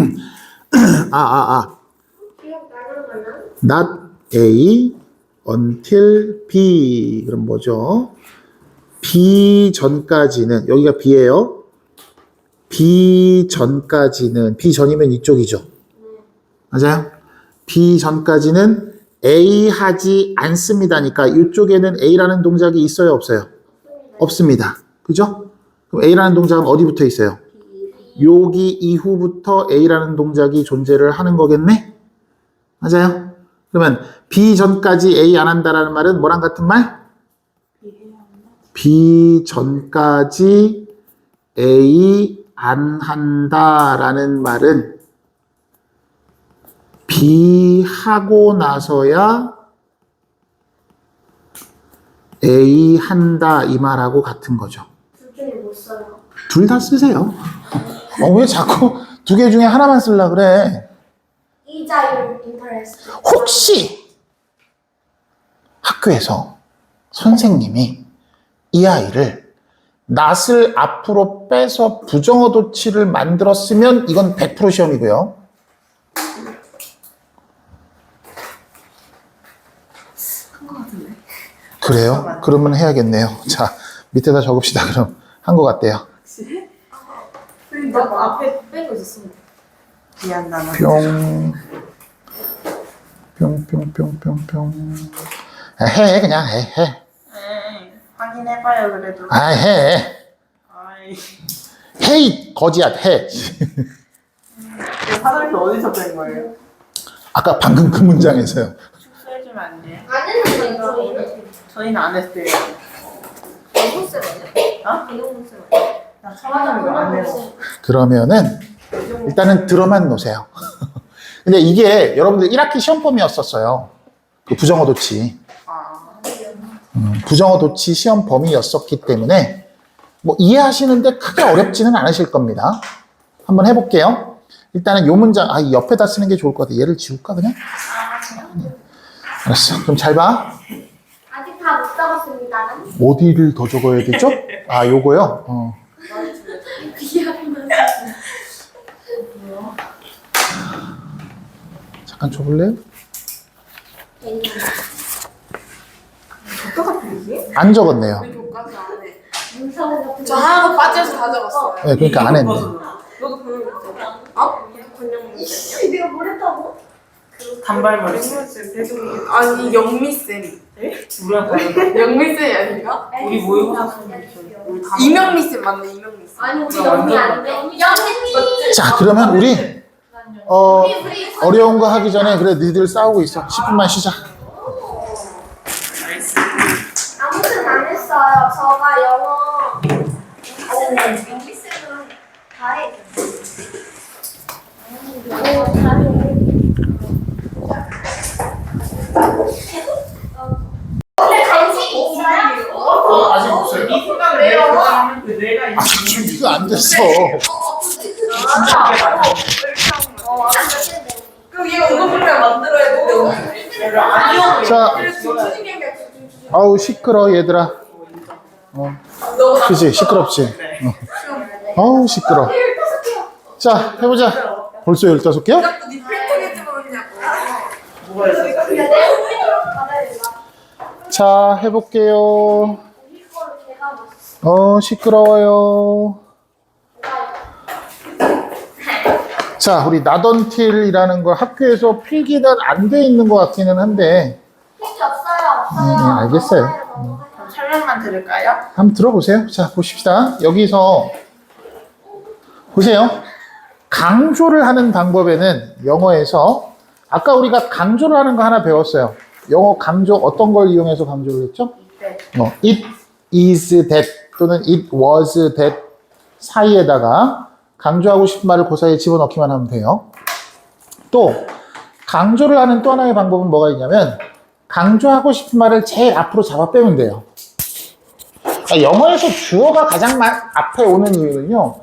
나는 거나? not A until B. 그럼 뭐죠? B 전까지는 여기가 B예요. B 전까지는 B 전이면 이쪽이죠. 맞아요? B 전까지는 A 하지 않습니다니까 이쪽에는 A라는 동작이 있어요, 없어요? 없습니다. 그죠? 그럼 A라는 동작은 어디 붙어 있어요? 여기 이후부터 A라는 동작이 존재를 하는 거겠네? 맞아요? 그러면 B 전까지 A 안 한다라는 말은 뭐랑 같은 말? B 전까지 A 안 한다라는 말은 B 하고 나서야 A 한다 이 말하고 같은 거죠. 둘 중에 못 써요. 둘 다 쓰세요. 왜 자꾸 두 개 중에 하나만 쓰려 그래? 이자율 인터레스트. 혹시 학교에서 선생님이 이 아이를 낫을 앞으로 빼서 부정어 도치를 만들었으면 이건 100% 시험이고요. 한거 같은데. 그래요? 그러면 해야겠네요. 자, 밑에다 적읍시다. 그럼 한 것 같대요. 나 앞에 빼고 있었어. 미안 나는. 뿅. 해, 그냥 해. 네. 확인해봐요 그래도. 해. 아이. 헤이, 거지야, 해. 화살표 어디서 뺀 거예요? 아까 방금 그 문장에서요. 축소해주면 안 돼요? 안 했는데 저희는? 저희는 안 했어요. 너무 세요. 어? 너무 세요. 나 처음에는 이거 안 해요. 그러면은 일단은 들어만 놓으세요. 근데 이게 여러분들 1학기 시험범위였었어요. 그 부정어 도치. 부정어 도치 시험 범위였었기 때문에 뭐 이해하시는데 크게 어렵지는 않으실 겁니다. 한번 해볼게요. 일단은 요 문장, 이 옆에다 쓰는 게 좋을 것 같아. 얘를 지울까, 그냥? 알았어. 그럼 잘 봐. 아직 다 못 적었습니다. 어디를 더 적어야 되죠? 요거요? 미안해요. 잠깐 줘볼래요? 안 적었네요. 교과서 안 해. 문서가 같은 저 하나도 빠져서 다 적었어요. 네, 그러니까 안 했네. 너도 번역 문제. 번역 문제. 내가 뭘 했다고? 단발머리. 아니 영미쌤. 우리랑 다른 영미쌤이 아닌가? 우리 모의고사 이명미쌤 맞네 이명미쌤. 아니 우리 영미 안 돼. 영미. 자, 그러면 우리 어려운 거 하기 전에 그래 니들 싸우고 있어. 10분만 쉬자. 아무튼 안 했어요. 저가 영어. 영미쌤은 다 해. 근데 간식이 있어요? 아직 없어요. 이 생각을 내가 좋아하면 그 내가 준비가 안 됐어. 그럼 얘가 응급분량 만들어야 되는데. 자, 아우 시끄러 얘들아. 그지 시끄럽지. 아우 시끄러. 자 해보자. 벌써 15개요? 네 필통에 집어넣냐고. 뭐가 있어? 자, 해볼게요. 우리 거를 제가 못 시끄러워요. 자, 우리 나던틸이라는 걸 학교에서 필기는 안 돼 있는 것 같기는 한데, 필요 없어요. 네, 알겠어요. 넘어가요. 그럼 설명만 들을까요? 한번 들어보세요. 자, 보십시다. 여기서, 보세요. 강조를 하는 방법에는 영어에서, 아까 우리가 강조를 하는 거 하나 배웠어요. 영어 강조, 어떤 걸 이용해서 강조를 했죠? 네. it is that 또는 it was that 사이에다가 강조하고 싶은 말을 그 사이에 집어넣기만 하면 돼요. 또 강조를 하는 또 하나의 방법은 뭐가 있냐면 강조하고 싶은 말을 제일 앞으로 잡아 빼면 돼요. 그러니까 영어에서 주어가 가장 앞에 오는 이유는요.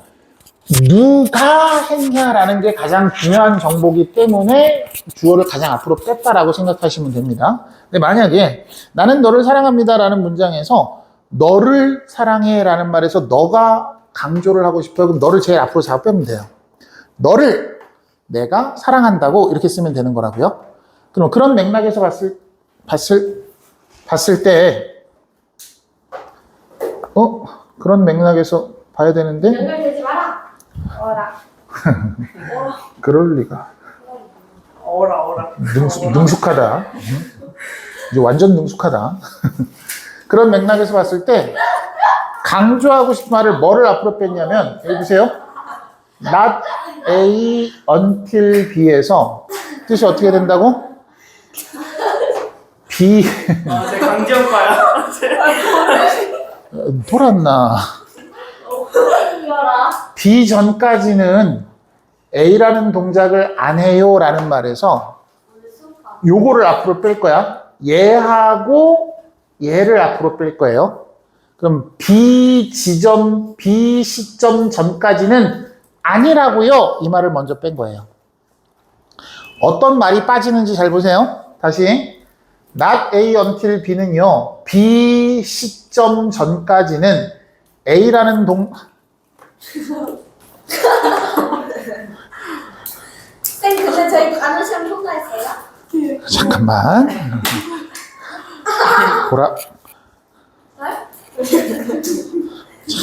누가 했냐라는 게 가장 중요한 정보이기 때문에 주어를 가장 앞으로 뺐다라고 생각하시면 됩니다. 근데 만약에 나는 너를 사랑합니다라는 문장에서 너를 사랑해라는 말에서 너가 강조를 하고 싶어요. 그럼 너를 제일 앞으로 잡아 빼면 돼요. 너를 내가 사랑한다고 이렇게 쓰면 되는 거라고요. 그럼 그런 맥락에서 봤을 때 그런 맥락에서 봐야 되는데 연결되지 마라. 어라. 그럴 리가. 어라. 능숙하다. 이제 완전 능숙하다. 그런 맥락에서 봤을 때 강조하고 싶은 말을 뭐를 앞으로 뺐냐면 여기 보세요. Not A until B에서 뜻이 어떻게 된다고? B 제 강지영과야. 돌았나? 이거라. B 전까지는 A라는 동작을 안 해요 라는 말에서 요거를 앞으로 뺄 거야. 얘하고 얘를 앞으로 뺄 거예요. 그럼 B 지점, B 시점 전까지는 아니라고요. 이 말을 먼저 뺀 거예요. 어떤 말이 빠지는지 잘 보세요. 다시. Not A until B는요. B 시점 전까지는 A라는 쌤, 근데 저희 간호 시험 통과했어요? 잠깐만. 보라.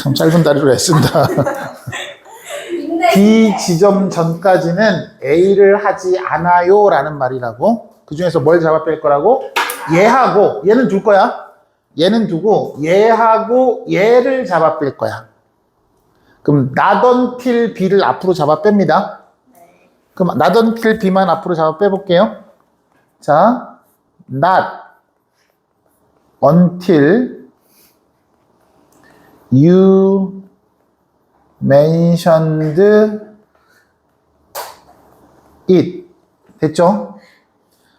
참 짧은 다리로 애쓴다. 근데 B 지점 전까지는 A를 하지 않아요 라는 말이라고. 그 중에서 뭘 잡아 뺄 거라고? 얘하고 얘는 둘 거야. 얘는 두고 얘하고 얘를 잡아 뺄 거야. 그럼 not until B를 앞으로 잡아 뺍니다. 그럼 not until B만 앞으로 잡아 빼볼게요. 자, not until you mentioned it. 됐죠?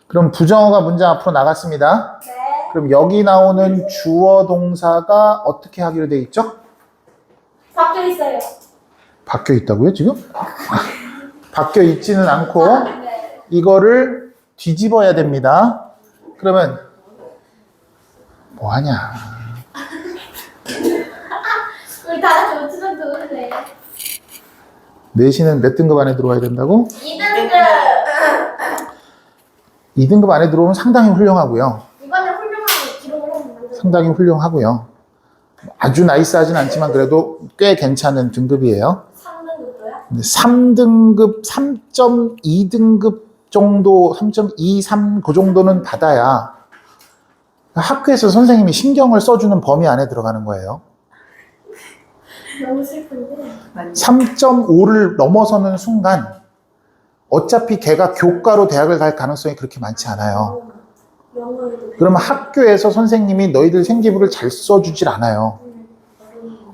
그럼 부정어가 문장 앞으로 나갔습니다. 네. 그럼 여기 나오는 주어 동사가 어떻게 하기로 돼 있죠? 바뀌어 있어요. 바뀌어 있다고요, 지금? 바뀌어 있지는 않고 네. 이거를 뒤집어야 됩니다. 그러면 뭐 하냐? 우리 다 같이 오트전 도울래요. 내신은 몇 등급 안에 들어와야 된다고? 2등급. 2등급 안에 들어오면 상당히 훌륭하고요. 이번에 훌륭하게 기록을 했는데. 상당히 훌륭하고요. 아주 나이스하진 않지만 그래도 꽤 괜찮은 등급이에요. 3등급도요? 3등급, 3.2등급 정도, 3.23 그 정도는 받아야 학교에서 선생님이 신경을 써주는 범위 안에 들어가는 거예요. 너무 슬픈데. 3.5를 넘어서는 순간 어차피 걔가 교과로 대학을 갈 가능성이 그렇게 많지 않아요. 영어에도. 그러면 학교에서 선생님이 너희들 생기부를 잘 써주질 않아요.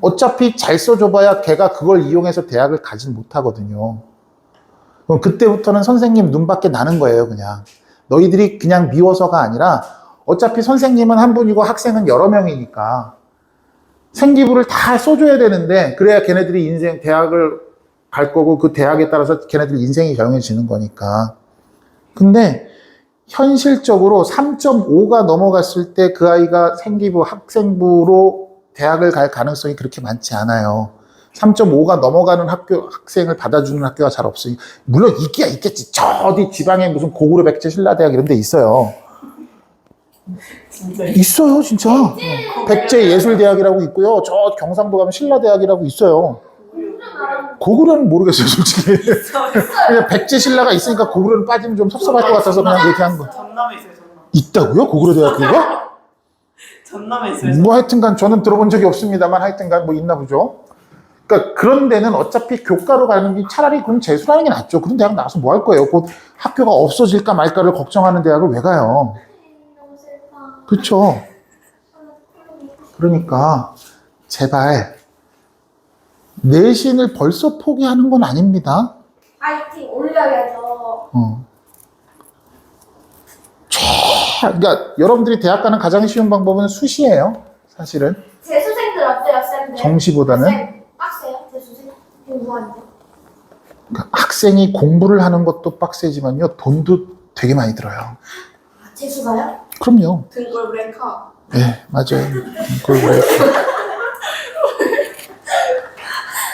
어차피 잘 써줘봐야 걔가 그걸 이용해서 대학을 가진 못하거든요. 그럼 그때부터는 선생님 눈밖에 나는 거예요, 그냥. 너희들이 그냥 미워서가 아니라 어차피 선생님은 한 분이고 학생은 여러 명이니까 생기부를 다 써줘야 되는데 그래야 걔네들이 인생, 대학을 갈 거고 그 대학에 따라서 걔네들 인생이 정해지는 거니까. 근데 현실적으로 3.5가 넘어갔을 때 그 아이가 생기부, 학생부로 대학을 갈 가능성이 그렇게 많지 않아요. 3.5가 넘어가는 학생을 받아주는 학교가 잘 없으니, 물론 있겠지. 저 어디 지방에 무슨 고구려 백제 신라대학 이런 데 있어요. 진짜. 있어요, 진짜. 백제예술대학이라고 있고요. 저 경상도 가면 신라대학이라고 있어요. 고구려는 모르겠어요, 솔직히. 그냥 백제신라가 있으니까 고구려는 빠지면 좀 섭섭할 것 같아서 그냥 얘기한 거. 전남에 있어요, 전남. 있다고요? 고구려대학교가? 전남에 있어요. 뭐 하여튼간 저는 들어본 적이 없습니다만 하여튼간 뭐 있나 보죠. 그러니까 그런 데는 어차피 교과로 가는 게 차라리 그럼 재수하는 게 낫죠. 그런 대학 나와서 뭐 할 거예요? 곧 학교가 없어질까 말까를 걱정하는 대학을 왜 가요? 너무 슬퍼. 그렇죠. 그러니까 제발 내신을 벌써 포기하는 건 아닙니다. 파이팅 올려야죠. 그러니까 여러분들이 대학 가는 가장 쉬운 방법은 수시예요. 사실은 재수생들 어때요, 쌤들? 정시보다는. 쌤, 빡세요? 재수생? 공부하는데? 그러니까 학생이 공부를 하는 것도 빡세지만요, 돈도 되게 많이 들어요. 아, 재수가요? 그럼요. 등골 브레이커. 네, 맞아요. 그걸 왜?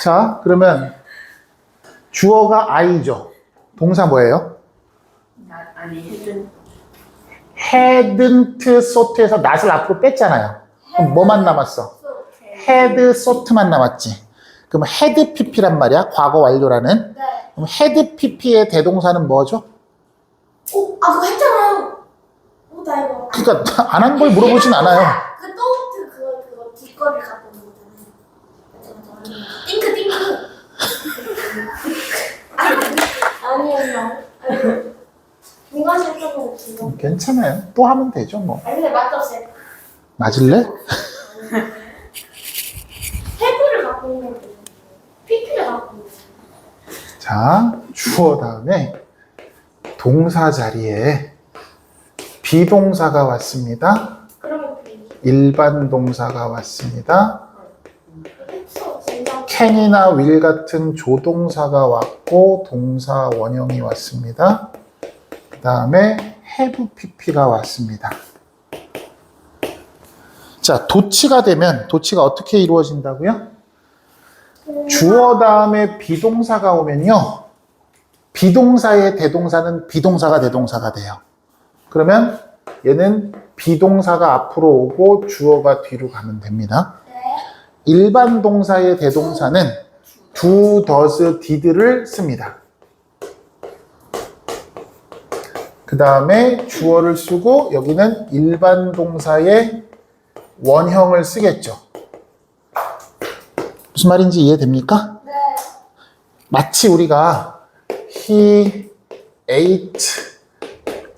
자, 그러면 주어가 I죠. 동사 뭐예요? 아니, 헤든. hadn't sought에서 not을 앞으로 뺐잖아요. 그럼 뭐만 남았어? had sought만 남았지. 그럼 had pp란 말이야. 과거 완료라는. 네. 그럼 had pp의 대동사는 뭐죠? 그거 했잖아요. 나 이거. 그러니까 안 한 걸 물어보진 않아요. 그 또우트 그거 뒷거를 갖고 오는 거잖아요. 띵크. 아니에요. 이거 실수는 지금. 괜찮아요. 또 하면 되죠, 뭐. 아니 근데 맞죠, 쌤? 맞을래? 해부를 갖고 있는 거. PP를 갖고 있는 거. 자, 주어 다음에 동사 자리에 비동사가 왔습니다. 그러면 일반 동사가 왔습니다. 진짜. can이나 will 같은 조동사가 왔고 동사 원형이 왔습니다. 그 다음에 have pp가 왔습니다. 자, 도치가 되면 도치가 어떻게 이루어진다고요? 주어 다음에 비동사가 오면요, 비동사의 대동사는 비동사가 대동사가 돼요. 그러면 얘는 비동사가 앞으로 오고 주어가 뒤로 가면 됩니다. 일반 동사의 대동사는 do, does, did를 씁니다. 그 다음에 주어를 쓰고 여기는 일반 동사의 원형을 쓰겠죠. 무슨 말인지 이해됩니까? 네. 마치 우리가 he ate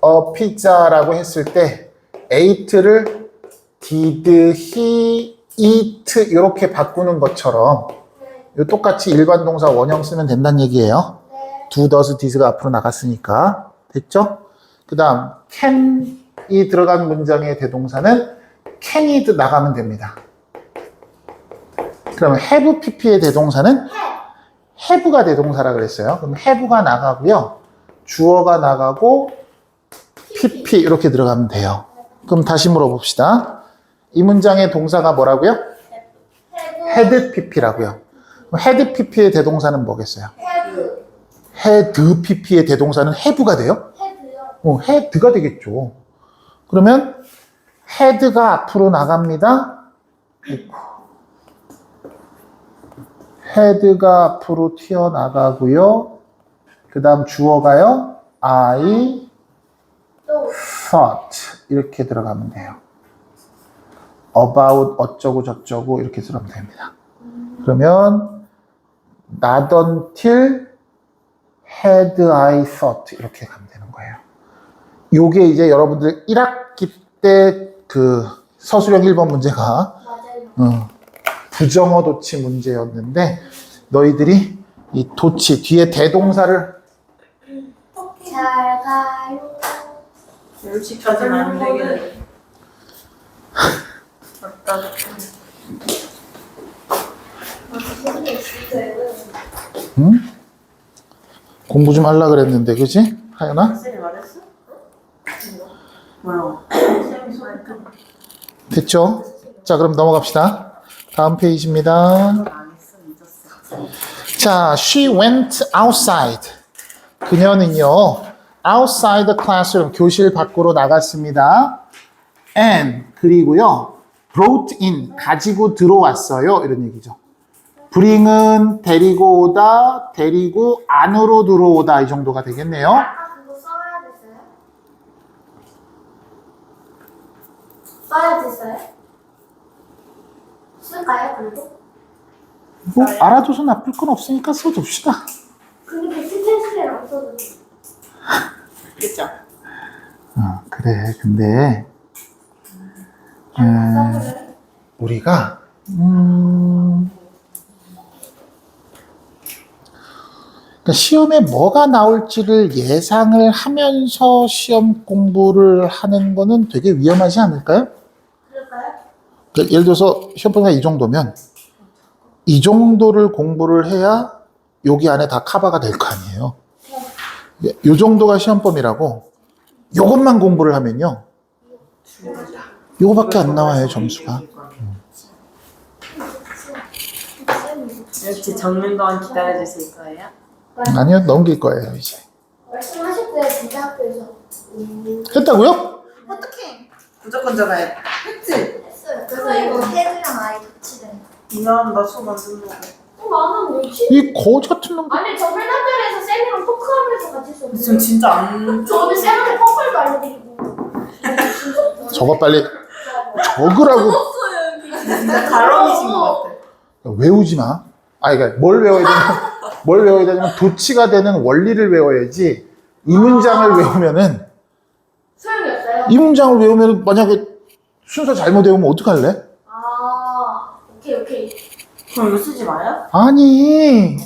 a pizza라고 했을 때 ate를 did he eat 이렇게 바꾸는 것처럼 똑같이 일반 동사 원형 쓰면 된다는 얘기예요. do, does, did가 앞으로 나갔으니까. 됐죠? 그 다음 can이 들어간 문장의 대동사는 can이 나가면 됩니다. 그러면 have pp의 대동사는 have가 대동사라 그랬어요. 그럼 have가 나가고요, 주어가 나가고 pp 이렇게 들어가면 돼요. 그럼 다시 물어봅시다. 이 문장의 동사가 뭐라고요? had pp라고요. 그럼 had pp의 대동사는 뭐겠어요? 헤드. had pp의 대동사는 have가 돼요? 헤드요. had가 되겠죠. 그러면 had가 앞으로 나갑니다. had가 앞으로 튀어나가고요. 그 다음 주어가요, I 또. thought 이렇게 들어가면 돼요. about 어쩌고 저쩌고 이렇게 들어가면 됩니다. 그러면 not until had I thought 이렇게 가면 되는 거예요. 요게 이제 여러분들 1학기 때 그 서술형 1번 문제가 맞아요. 부정어 도치 문제였는데 너희들이 이 도치 뒤에 대동사를 잘 가요. 10시까지는 안 되겠네. 맞다. 공부 좀 하려고 그랬는데, 그지? 하연아? 쌤이 말했어? 뭐야? 쌤이 소리까? 됐죠? 자, 그럼 넘어갑시다. 다음 페이지입니다. 안 했어, 잊었어. 자, she went outside. 그녀는요, outside the classroom, 교실 밖으로 나갔습니다. and 그리고요 brought in 가지고 들어왔어요 이런 얘기죠. bring은 데리고 오다, 데리고 안으로 들어오다 이 정도가 되겠네요. 아까 그거 써야 됐어요? 써야 됐어요? 쓸까요, 그래도? 뭐 알아둬서 나쁠 건 없으니까 써줍시다. 근데 그 테스트를 안 써도 돼. 그죠? 그래 근데 써보래. 우리가 그러니까 시험에 뭐가 나올지를 예상을 하면서 시험 공부를 하는 거는 되게 위험하지 않을까요? 그럴까요? 그러니까 예를 들어서 시험 범위가 이 정도면 이 정도를 공부를 해야 여기 안에 다 커버가 될 거 아니에요. 이 정도가 시험 범위라고 요것만 공부를 하면요. 요거밖에 안 나와요, 점수가. 이렇게 적는 동안 기다려주실 거예요? 아니요, 넘길 거예요, 이제. 말씀하실 때 진짜 학교에서 했다고요? 어떡해. 무조건 적어야 돼. 했지? 했어요. 그래서 이거 헤드랑 아이 같이된. 미안하다, 수업 안 듣는다고. 나는 왜지? 이 거지 같은 놈. 아니 저 회담자리에서 쌤이랑 토크하면서 같이 썼어요. 지금 진짜 안. 저는 쌤한테 퍼플도 알려드리고. 저거 빨리 적으라고. 진짜 가론이신 것 같아. 외우지 마. 그러니까 뭘 외워야 되냐면 도치가 되는 원리를 외워야지 이 문장을 외우면은 소용이 없어요? 이 문장을 외우면 만약에 순서 잘못 외우면 어떡할래? 아 오케이. 그럼 이거 쓰지 마요? 아니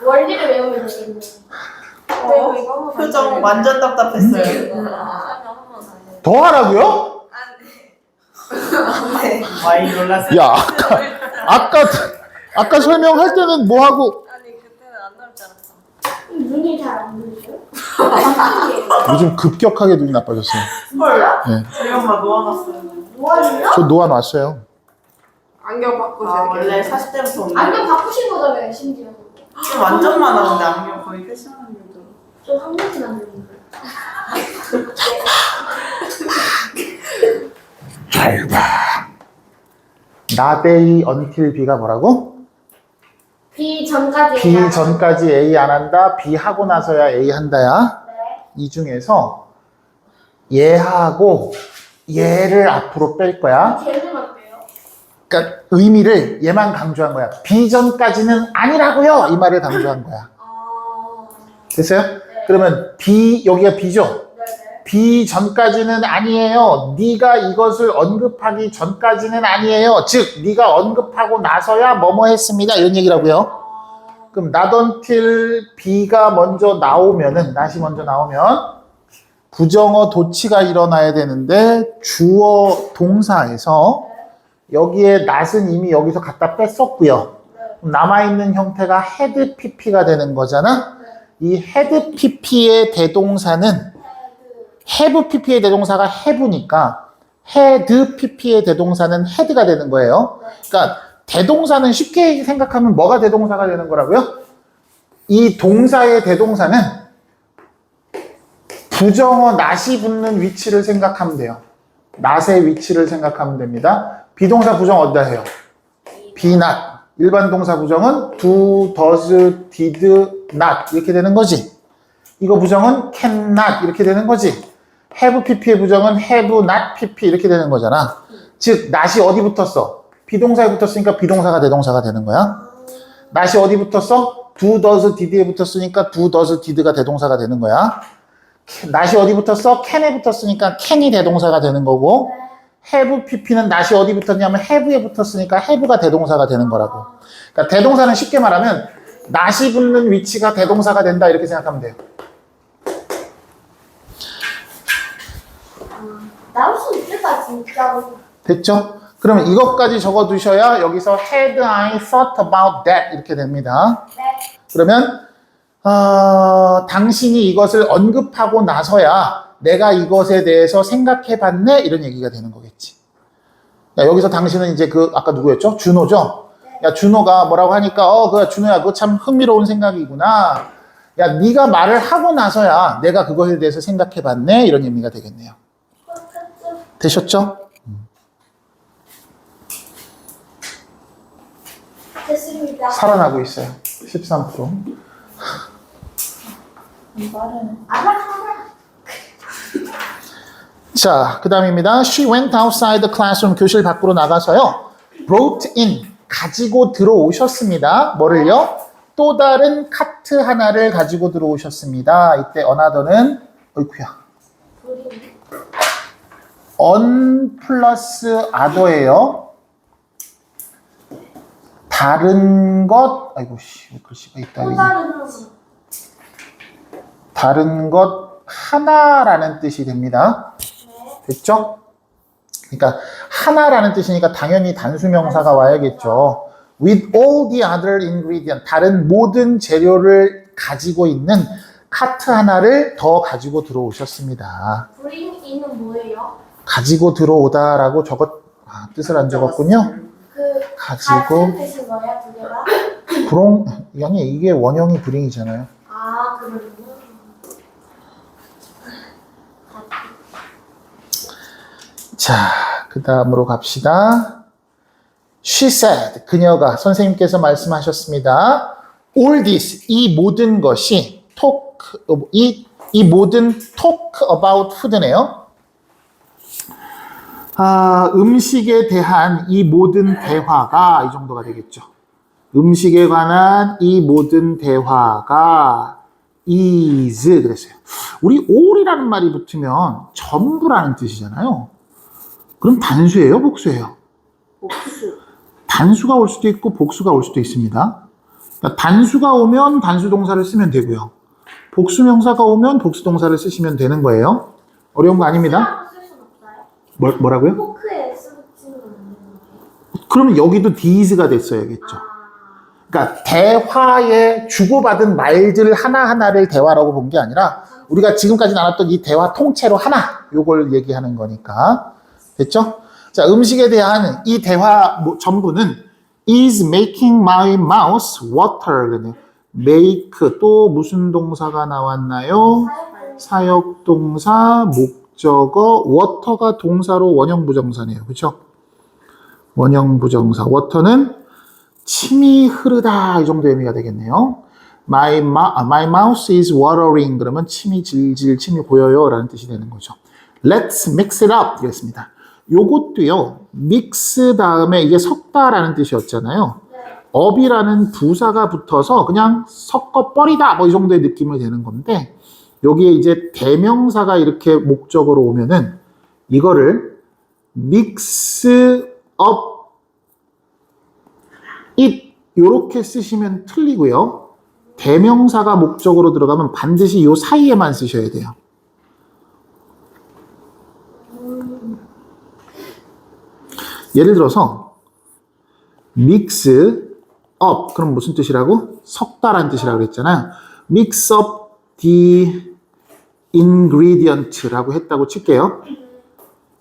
원리를 외우면 되겠네. 표정 완전 답답했어요. 더 하라고요? 많이 놀랐어요. 야 아까 설명할 때는 뭐 하고 아니 그때는 안 나올 줄 알았어. 눈이 잘 안 보이죠? 요즘 급격하게 눈이 나빠졌어요. 헐. 네. 저희 엄마 놓아놨어요. 뭐하는요? 저 놓아 놨어요. 안경 바꾸셔야 원래 40대부터 없는. 안경 바꾸신 거잖아요 심지어. 지금 완전 많아, 근데 안경 거의 패션 안경도. 저 한국인 안경인데. 잘 봐. 나데이 until B가 뭐라고? B 전까지. B 전까지 A 안 한다. B 하고 나서야 A 한다야. 네. 이 중에서 얘하고 얘를 앞으로 뺄 거야. 걔는 어때요? 그러니까 의미를 얘만 강조한 거야. B 전까지는 아니라고요. 이 말을 강조한 거야. 됐어요? 그러면 B 여기가 B죠. 네네. B 전까지는 아니에요. 네가 이것을 언급하기 전까지는 아니에요. 즉 네가 언급하고 나서야 뭐뭐 했습니다. 이런 얘기라고요. 그럼 not until B가 먼저 나오면은 not이 먼저 나오면 부정어 도치가 일어나야 되는데 주어 동사에서 여기에 not은 이미 여기서 갖다 뺐었고요. 남아있는 형태가 had pp가 되는 거잖아. 이 had pp의 대동사는 have pp의 대동사가 have니까 had pp의 대동사는 had가 되는 거예요. 그러니까 대동사는 쉽게 생각하면 뭐가 대동사가 되는 거라고요? 이 동사의 대동사는 부정어 not이 붙는 위치를 생각하면 돼요. not의 위치를 생각하면 됩니다. 비동사 부정 어디다 해요? be not. 일반 동사 부정은 do, does, did, not 이렇게 되는 거지. 이거 부정은 can not 이렇게 되는 거지. have pp의 부정은 have not pp 이렇게 되는 거잖아. 즉 not이 어디 붙었어? 비동사에 붙었으니까 비동사가 대동사가 되는 거야. not이 어디 붙었어? do, does, did에 붙었으니까 do, does, did가 대동사가 되는 거야. not이 어디 붙었어? can에 붙었으니까 can이 대동사가 되는 거고 have pp는 not이 어디 붙었냐면 have에 붙었으니까 have가 대동사가 되는 거라고. 그러니까 대동사는 쉽게 말하면 not이 붙는 위치가 대동사가 된다 이렇게 생각하면 돼요. 나올 수 있을까 진짜로? 됐죠? 그러면 이것까지 적어두셔야 여기서 had I thought about that 이렇게 됩니다. 네. 그러면 당신이 이것을 언급하고 나서야 내가 이것에 대해서 생각해봤네 이런 얘기가 되는 거겠지. 야, 여기서 당신은 이제 아까 누구였죠? 준호죠? 야, 준호가 뭐라고 하니까 그래 준호야 그거 참 흥미로운 생각이구나. 야, 네가 말을 하고 나서야 내가 그것에 대해서 생각해봤네 이런 의미가 되겠네요. 되셨죠? 됐습니다. 살아나고 있어요. 13%. 아삭아삭. 자, 그 다음입니다. She went outside the classroom. 교실 밖으로 나가서요. brought in. 가지고 들어오셨습니다. 뭐를요? 또 다른 카트 하나를 가지고 들어오셨습니다. 이때 another는 어이쿠야. on 플러스 other예요. 다른 것, 아이고, 씨, 글씨가 있다. 또 여기. 다른 거. 다른 것 하나라는 뜻이 됩니다. 됐죠? 그러니까 하나라는 뜻이니까 당연히 단수명사가 와야겠죠. With all the other ingredient, 다른 모든 재료를 가지고 있는 카트 하나를 더 가지고 들어오셨습니다. bring in은 뭐예요? 가지고 들어오다라고 뜻을 안 적었군요. 그 가지고 같은 뜻인 거예요, 두 개가? 아니 이게 원형이 브링이잖아요. 아, 그러군요. 자, 그 다음으로 갑시다. She said, 그녀가 선생님께서 말씀하셨습니다. All this, 이 모든 것이 이 모든 talk about food네요. 음식에 대한 이 모든 대화가 이 정도가 되겠죠. 음식에 관한 이 모든 대화가 is 그랬어요. 우리 all이라는 말이 붙으면 전부라는 뜻이잖아요. 그럼 단수예요, 복수예요? 복수. 단수가 올 수도 있고 복수가 올 수도 있습니다. 그러니까 단수가 오면 단수 동사를 쓰면 되고요. 복수 명사가 오면 복수 동사를 쓰시면 되는 거예요. 어려운 거 아닙니다. 쓸 순 없어요? 뭐라고요? 포크에 쓰는 건 없는 거예요? 그러면 여기도 this가 됐어야겠죠. 그러니까 대화에 주고받은 말들 하나하나를 대화라고 본 게 아니라 우리가 지금까지 나눴던 이 대화 통째로 하나 요걸 얘기하는 거니까. 됐죠? 자, 음식에 대한 이 대화 전부는 is making my mouth water. 그러네요. make 또 무슨 동사가 나왔나요? 사역동사, 목적어, water가 동사로 원형 부정사네요. 그렇죠? 원형 부정사. water는 침이 흐르다 이 정도 의미가 되겠네요. My mouth is watering. 그러면 침이 질질 침이 고여요 라는 뜻이 되는 거죠. Let's mix it up 이랬습니다. 요것도요, mix 다음에 이게 섞다라는 뜻이었잖아요. up이라는 부사가 붙어서 그냥 섞어버리다 뭐 이 정도의 느낌을 되는 건데 여기에 이제 대명사가 이렇게 목적으로 오면은 이거를 mix up it 요렇게 쓰시면 틀리고요. 대명사가 목적으로 들어가면 반드시 요 사이에만 쓰셔야 돼요. 예를 들어서 mix up 그럼 무슨 뜻이라고? 섞다라는 뜻이라고 그랬잖아요. mix up the ingredient라고 했다고 칠게요.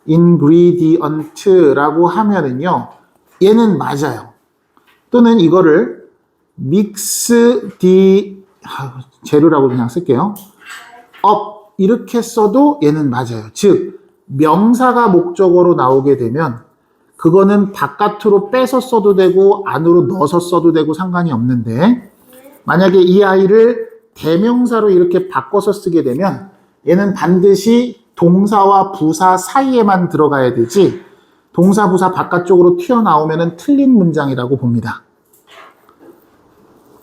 ingredient라고 하면은요 얘는 맞아요. 또는 이거를 mix the 재료라고 그냥 쓸게요. up 이렇게 써도 얘는 맞아요. 즉 명사가 목적어로 나오게 되면 그거는 바깥으로 빼서 써도 되고 안으로 넣어서 써도 되고 상관이 없는데 만약에 이 아이를 대명사로 이렇게 바꿔서 쓰게 되면 얘는 반드시 동사와 부사 사이에만 들어가야 되지 동사, 부사 바깥쪽으로 튀어나오면 틀린 문장이라고 봅니다.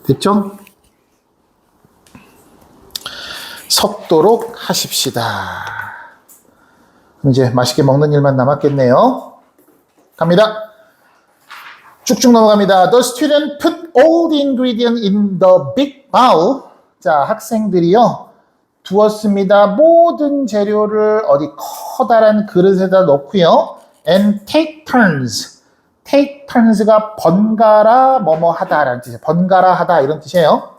됐죠? 섞도록 하십시다. 이제 맛있게 먹는 일만 남았겠네요. 갑니다. 쭉쭉 넘어갑니다. The student put all the ingredient in the big bowl. 자, 학생들이요. 두었습니다. 모든 재료를 어디 커다란 그릇에다 넣고요. And take turns. take turns가 번갈아 뭐뭐 하다라는 뜻이에요. 번갈아 하다 이런 뜻이에요.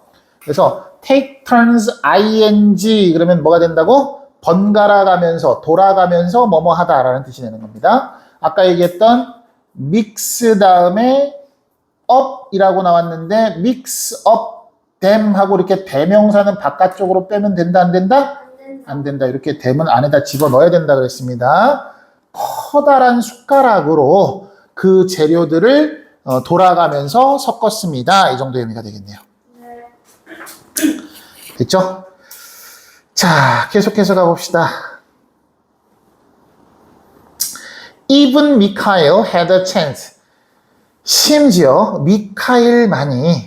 그래서 take turns ing 그러면 뭐가 된다고? 번갈아 가면서 돌아가면서 뭐뭐 하다라는 뜻이 되는 겁니다. 아까 얘기했던 mix 다음에 up이라고 나왔는데 mix up them 하고 이렇게 대명사는 바깥쪽으로 빼면 된다 안 된다? 안 된다. 이렇게 them은 안에다 집어넣어야 된다 그랬습니다. 커다란 숟가락으로 그 재료들을 돌아가면서 섞었습니다. 이 정도 의미가 되겠네요. 됐죠? 자, 계속해서 가봅시다. Even Mikhail had a chance. 심지어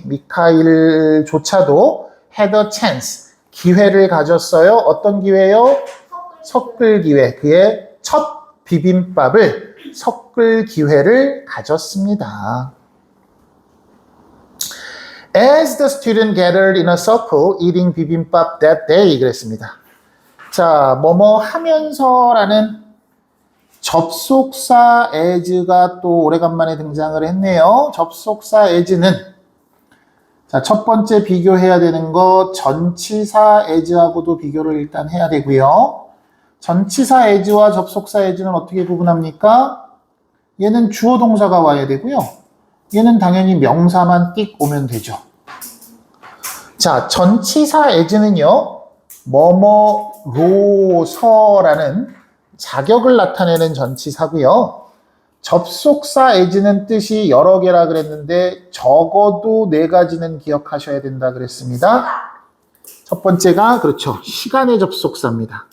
미카일조차도 had a chance. 기회를 가졌어요. 어떤 기회요? 섞을 기회. 그의 첫 비빔밥을 섞을 기회를 가졌습니다. As the student gathered in a circle eating bibimbap that day 그랬습니다. 자, 뭐뭐 하면서라는 접속사 as가 또 오래간만에 등장을 했네요. 접속사 as는 자, 첫 번째 비교해야 되는 거 전치사 as하고도 비교를 일단 해야 되고요. 전치사 as와 접속사 as는 어떻게 구분합니까? 얘는 주어 동사가 와야 되고요. 얘는 당연히 명사만 띡 오면 되죠. 자, 전치사 as는요. 뭐뭐로서라는 자격을 나타내는 전치사고요. 접속사 as는 뜻이 여러 개라 그랬는데 적어도 4가지는 기억하셔야 된다 그랬습니다. 첫 번째가 그렇죠. 시간의 접속사입니다.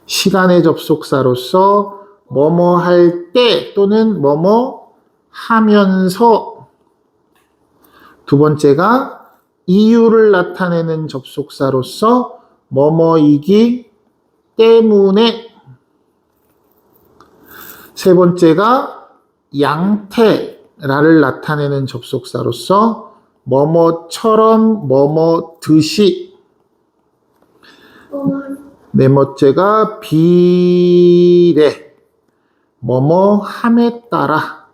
시간의 접속사로서 뭐뭐 할 때 또는 뭐뭐 하면서. 두 번째가 이유를 나타내는 접속사로서 뭐뭐이기 때문에. 세 번째가 양태라를 나타내는 접속사로서 뭐뭐처럼 뭐뭐듯이. 네 번째가 비례. 뭐뭐함에 따라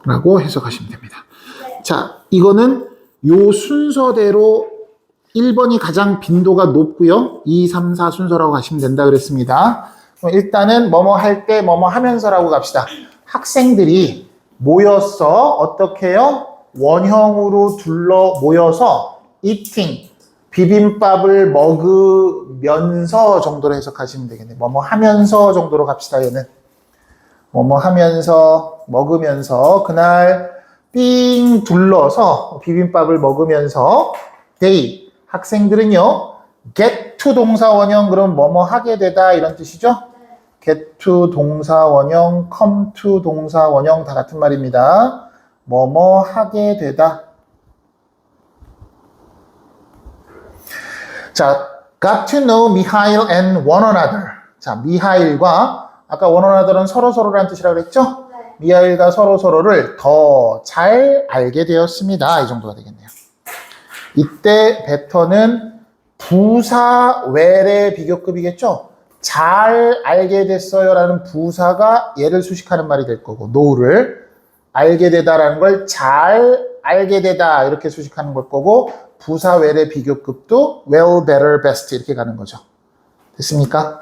라고 해석하시면 됩니다. 자, 이거는 요 순서대로 1번이 가장 빈도가 높고요. 2, 3, 4 순서라고 가시면 된다 그랬습니다. 그럼 일단은 뭐뭐 할 때 뭐뭐 하면서라고 갑시다. 학생들이 모여서 어떻게 해요? 원형으로 둘러 모여서 eating, 비빔밥을 먹으면서 정도로 해석하시면 되겠네요. 뭐뭐 하면서 정도로 갑시다. 얘는 뭐뭐 하면서 먹으면서 그날 삥 둘러서 비빔밥을 먹으면서 they 학생들은요 get to 동사 원형 그럼 뭐뭐 하게 되다 이런 뜻이죠. get to 동사 원형, come to 동사 원형 다 같은 말입니다. 뭐뭐 하게 되다. 자, got to know Mihail and one another. 자, 미하일과 아까 one another는 서로서로라는 뜻이라고 그랬죠? 네. 미하일과 서로서로를 더 잘 알게 되었습니다. 이 정도가 되겠네요. 이때 better는 부사 외래 비교급이겠죠? 잘 알게 됐어요 라는 부사가 얘를 수식하는 말이 될 거고 know를 알게 되다라는 걸 잘 알게 되다 이렇게 수식하는 걸 거고 부사 외래 비교급도 well, better, best 이렇게 가는 거죠. 됐습니까?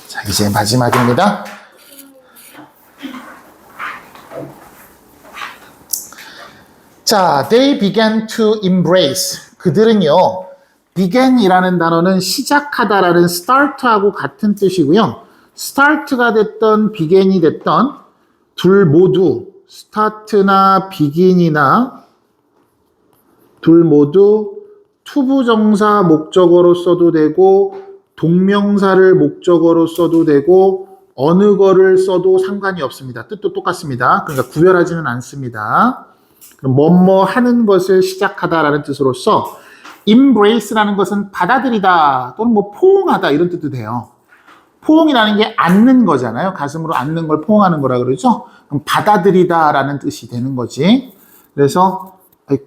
자, 이제 마지막입니다. 자, they began to embrace. 그들은요, began이라는 단어는 시작하다라는 start하고 같은 뜻이고요. start가 됐던 begin이 됐던 둘 모두 start나 begin이나 둘 모두 투부정사 목적어로 써도 되고 동명사를 목적어로 써도 되고 어느 거를 써도 상관이 없습니다. 뜻도 똑같습니다. 그러니까 구별하지는 않습니다. 그럼 뭐뭐 하는 것을 시작하다라는 뜻으로서 embrace라는 것은 받아들이다 또는 뭐 포옹하다 이런 뜻도 돼요. 포옹이라는 게 안는 거잖아요. 가슴으로 안는 걸 포옹하는 거라 그러죠. 그럼 받아들이다라는 뜻이 되는 거지. 그래서 아이고.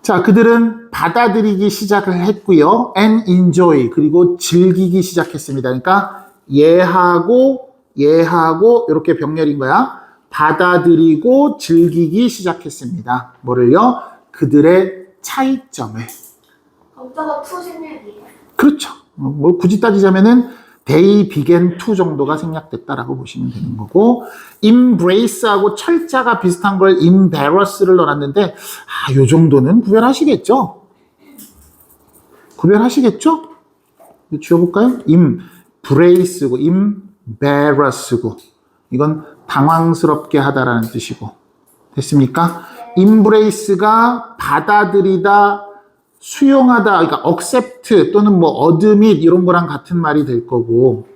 자, 그들은 받아들이기 시작을 했고요. and enjoy 그리고 즐기기 시작했습니다. 그러니까 얘하고 이렇게 병렬인 거야. 받아들이고 즐기기 시작했습니다. 뭐를요? 그들의 차이점을. 검사가 투신일이에요. 그렇죠. 뭐 굳이 따지자면은 they began to 정도가 생략됐다라고 보시면 되는 거고, embrace하고 철자가 비슷한 걸 embarrass를 넣어놨는데, 요 정도는 구별하시겠죠? 구별하시겠죠? 지워볼까요? embrace고 embarrass고, 이건 당황스럽게 하다라는 뜻이고, 됐습니까? embrace가 받아들이다, 수용하다, 그러니까 accept 또는 뭐 admit 이런 거랑 같은 말이 될 거고,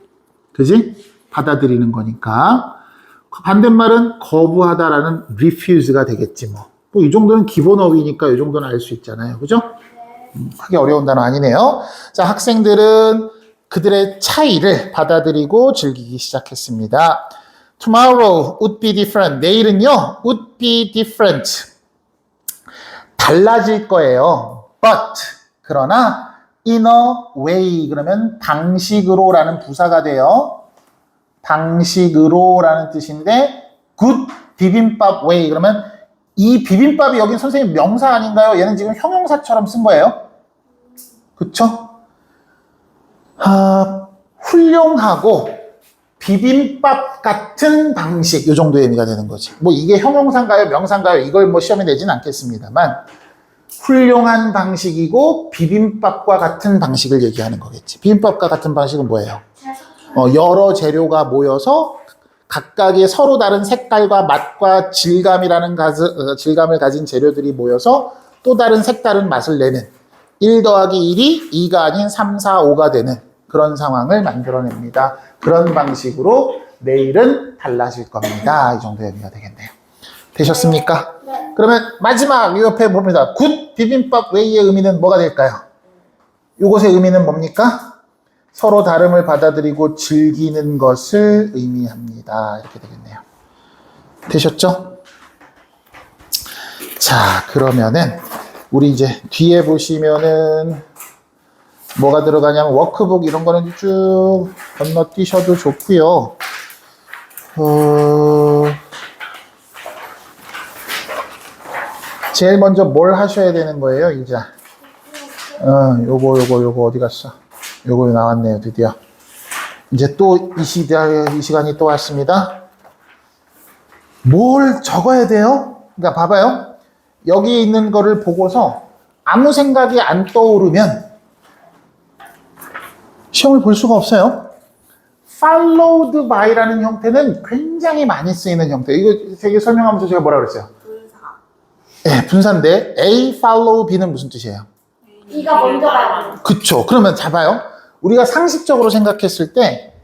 그지? 받아들이는 거니까. 반대말은 거부하다라는 refuse가 되겠지 뭐. 이 정도는 기본 어휘니까 이 정도는 알 수 있잖아요. 그죠? 크게 어려운 단어 아니네요. 자, 학생들은 그들의 차이를 받아들이고 즐기기 시작했습니다. Tomorrow would be different. 내일은요, would be different. 달라질 거예요. But, 그러나, in a way, 그러면 방식으로라는 부사가 돼요. 방식으로라는 뜻인데, good 비빔밥 way, 그러면 이 비빔밥이 여긴 선생님 명사 아닌가요? 얘는 지금 형용사처럼 쓴 거예요. 그쵸? 훌륭하고 비빔밥 같은 방식, 이 정도의 의미가 되는 거지. 뭐 이게 형용사인가요? 명사인가요? 이걸 뭐 시험에 내진 않겠습니다만, 훌륭한 방식이고 비빔밥과 같은 방식을 얘기하는 거겠지. 비빔밥과 같은 방식은 뭐예요? 여러 재료가 모여서 각각의 서로 다른 색깔과 맛과 질감을 가진 재료들이 모여서 또 다른 색다른 맛을 내는 1 더하기 1이 2가 아닌 3, 4, 5가 되는 그런 상황을 만들어냅니다. 그런 방식으로 내일은 달라질 겁니다. 이 정도의 의미가 되겠네요. 되셨습니까? 네. 그러면 마지막 이 옆에 봅니다. 굿 비빔밥 웨이의 의미는 뭐가 될까요? 이것의 의미는 뭡니까? 서로 다름을 받아들이고 즐기는 것을 의미합니다. 이렇게 되겠네요. 되셨죠? 자, 그러면은 우리 이제 뒤에 보시면은 뭐가 들어가냐면 워크북 이런 거는 쭉 건너뛰셔도 좋고요. 제일 먼저 뭘 하셔야 되는 거예요, 이제? 요거 어디 갔어? 요거 나왔네요, 드디어. 이제 또 이 시간이 또 왔습니다. 뭘 적어야 돼요? 그러니까 봐봐요. 여기 있는 거를 보고서 아무 생각이 안 떠오르면 시험을 볼 수가 없어요. followed by라는 형태는 굉장히 많이 쓰이는 형태. 이거 되게 설명하면서 제가 뭐라 그랬어요? 네, 분사인데 A follow B는 무슨 뜻이에요? B가 먼저 가요. 그쵸. 그러면 잡아요. 우리가 상식적으로 생각했을 때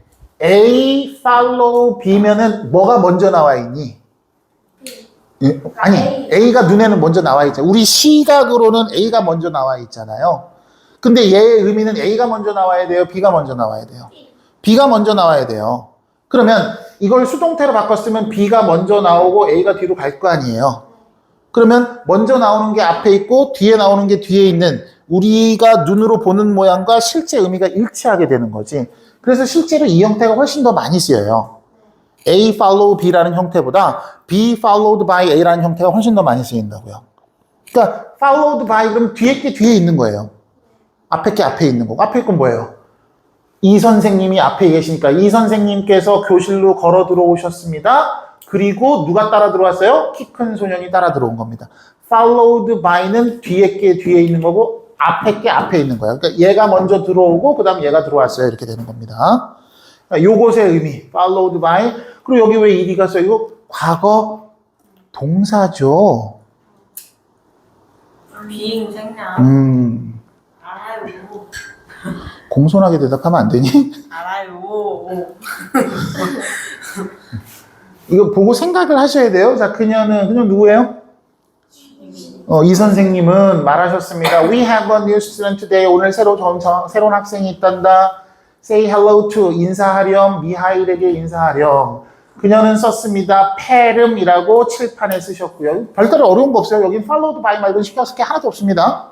A follow B면은 뭐가 먼저 나와 있니? 아니, A가 눈에는 먼저 나와 있잖아요. 우리 시각으로는 A가 먼저 나와 있잖아요. 근데 얘의 의미는 A가 먼저 나와야 돼요? B가 먼저 나와야 돼요? B가 먼저 나와야 돼요. 그러면 이걸 수동태로 바꿨으면 B가 먼저 나오고 A가 뒤로 갈 거 아니에요. 그러면 먼저 나오는 게 앞에 있고 뒤에 나오는 게 뒤에 있는 우리가 눈으로 보는 모양과 실제 의미가 일치하게 되는 거지. 그래서 실제로 이 형태가 훨씬 더 많이 쓰여요. A follow B라는 형태보다 B followed by A라는 형태가 훨씬 더 많이 쓰인다고요. 그러니까 followed by 그러면 뒤에 게 뒤에 있는 거예요. 앞에 게 앞에 있는 거고. 앞에 건 뭐예요? 이 선생님이 앞에 계시니까 이 선생님께서 교실로 걸어 들어오셨습니다. 그리고 누가 따라 들어왔어요? 키 큰 소년이 따라 들어온 겁니다. followed by는 뒤에 게 뒤에 있는 거고 앞에 게 앞에 있는 거예요. 그러니까 얘가 먼저 들어오고 그 다음 얘가 들어왔어요. 이렇게 되는 겁니다. 그러니까 요것의 의미 followed by. 그리고 여기 왜 이리가 써요? 이거 과거 동사죠. 비행 생략. 알아요. 공손하게 대답하면 안 되니? 알아요. 이거 보고 생각을 하셔야 돼요. 자, 그녀는 누구예요? 이 선생님은 말하셨습니다. We have a new student today. 오늘 새로운 학생이 있단다. Say hello to. 인사하렴. 미하일에게 인사하렴. 그녀는 썼습니다. 페름이라고 칠판에 쓰셨고요. 별다른 어려운 거 없어요. 여긴 followed by 말고 신경 쓸 게 하나도 없습니다.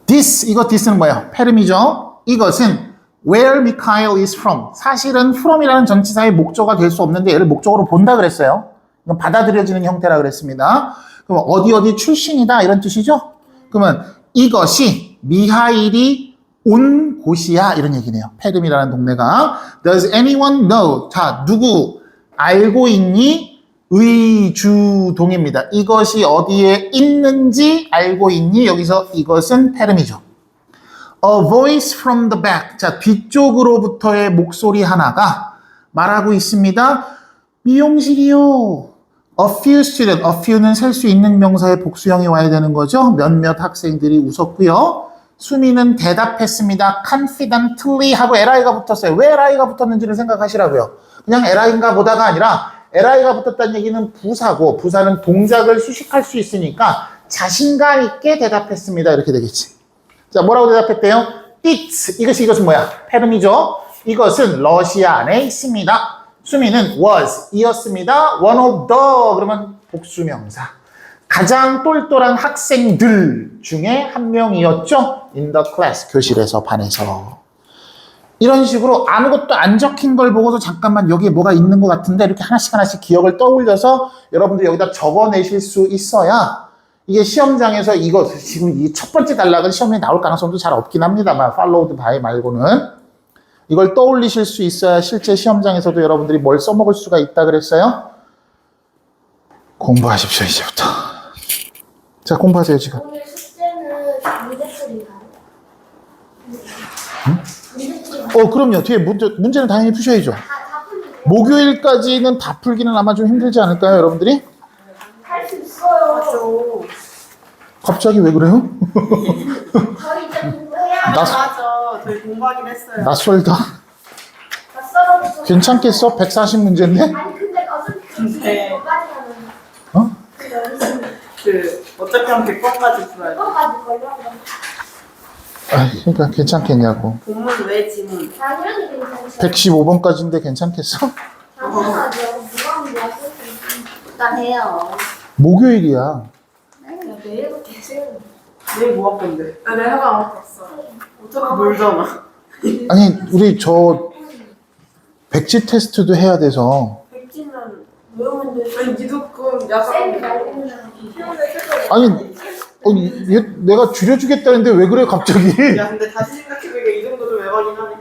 this는 뭐예요? 페름이죠. 이것은 where Mikhail is from. 사실은 from이라는 전치사의 목적어가 될 수 없는데 얘를 목적어로 본다 그랬어요. 이건 받아들여지는 형태라 그랬습니다. 그럼 어디 출신이다 이런 뜻이죠? 그러면 이것이 미하일이 온 곳이야 이런 얘기네요. 페름이라는 동네가. Does anyone know? 자, 누구 알고 있니? 의주동입니다. 이것이 어디에 있는지 알고 있니? 여기서 이것은 페름이죠. A voice from the back. 자, 뒤쪽으로부터의 목소리 하나가 말하고 있습니다. 미용실이요. A few student. A few는 셀 수 있는 명사의 복수형이 와야 되는 거죠. 몇몇 학생들이 웃었고요. 수미는 대답했습니다. confidently 하고 li가 붙었어요. 왜 li가 붙었는지를 생각하시라고요. 그냥 li인가 보다가 아니라 li가 붙었다는 얘기는 부사고 부사는 동작을 수식할 수 있으니까 자신감 있게 대답했습니다. 이렇게 되겠지. 자, 뭐라고 대답했대요? 이것은 뭐야? 페름이죠. 이것은 러시아 안에 있습니다. 수미는 was 이었습니다. one of the 그러면 복수명사. 가장 똘똘한 학생들 중에 한 명이었죠. in the class 교실에서 반에서. 이런 식으로 아무것도 안 적힌 걸 보고서 잠깐만 여기에 뭐가 있는 것 같은데 이렇게 하나씩 기억을 떠올려서 여러분들 여기다 적어내실 수 있어야 이게 시험장에서 이거 지금 이 첫 번째 단락은 시험에 나올 가능성도 잘 없긴 합니다만 followed by 말고는 이걸 떠올리실 수 있어야 실제 시험장에서도 여러분들이 뭘 써먹을 수가 있다 그랬어요? 공부하십시오 이제부터. 자, 공부하세요 지금. 오늘 숙제는 문제풀이인가요? 그럼요. 뒤에 문제는 당연히 푸셔야죠. 다 풀리세요? 목요일까지는 다 풀기는 아마 좀 힘들지 않을까요, 여러분들이? 할 수 있어요. 맞죠. 갑자기 왜 그래요? 저희 이제 공부해야 맞아. 저희 공부하긴 했어요. 낯설다. 낯설어서. 괜찮겠어? 140문제인데? 아니 근데 어차피 네. 그거까지 하면 어? 그 연습 어차피 한 100번까지 풀어야 돼. 그거까지 걸려. 그러니까 괜찮겠냐고. 본문 외 지문. 당연히 괜찮죠. 115번까지인데 괜찮겠어? 당연하죠. 누가 하면 뭐할수 일단 해요. 목요일이야. 내일도 계세요. 내일 뭐 할 건데? 내가 안 봤어. 어차피 놀잖아. 아니, 우리 저 백지 테스트도 해야 돼서. 백지는 외우면 돼. 아니 니도 그럼 쌤이 약간 말고는 아니, 얘 내가 줄여주겠다는데 왜 그래, 갑자기? 야 근데 다시 생각해보니까 이 정도 좀 외박이긴 하네.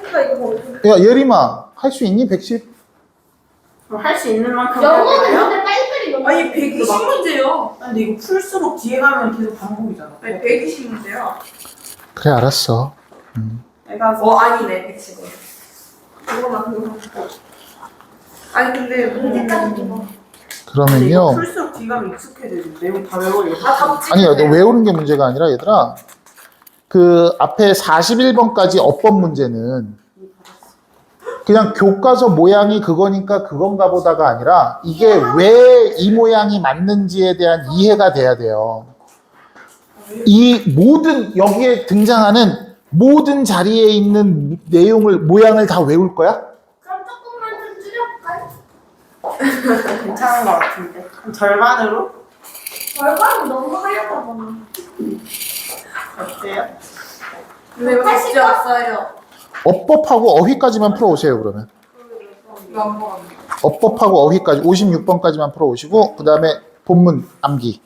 그러니까 이거 뭐 야, 예림아, 할 수 있니, 110? 할 수 있는 만큼 영어는 해볼까요? 근데 빨리빨리 넘어. 아니 120문제요. 근데 이거 풀수록 뒤에 가면 계속 반복이잖아. 아니 120문제요. 그래, 알았어. 내가 아니네 120. 그거만. 아니 근데 문제까지 좀. 이거 그러면요. 풀수록 뒤에 가면 익숙해져. 내용 다 외워야겠어. 아니야, 너 외우는 게 문제가 아니라, 얘들아. 그 앞에 41번까지 어법 문제는 그냥 교과서 모양이 그거니까 그건가 보다가 아니라 이게 왜 이 모양이 맞는지에 대한 이해가 돼야 돼요. 이 모든 여기에 등장하는 모든 자리에 있는 내용을 모양을 다 외울 거야? 그럼 조금만 좀 줄여볼까요? 괜찮은 것 같은데. 한 절반으로? 절반은 너무 하려고 보나. 어때요? 근데 이거 진짜 왔어요. 어법하고 어휘까지만 풀어오세요, 그러면. 이거 안 먹었네. 어법하고 어휘까지 56번까지만 풀어오시고 그 다음에 본문 암기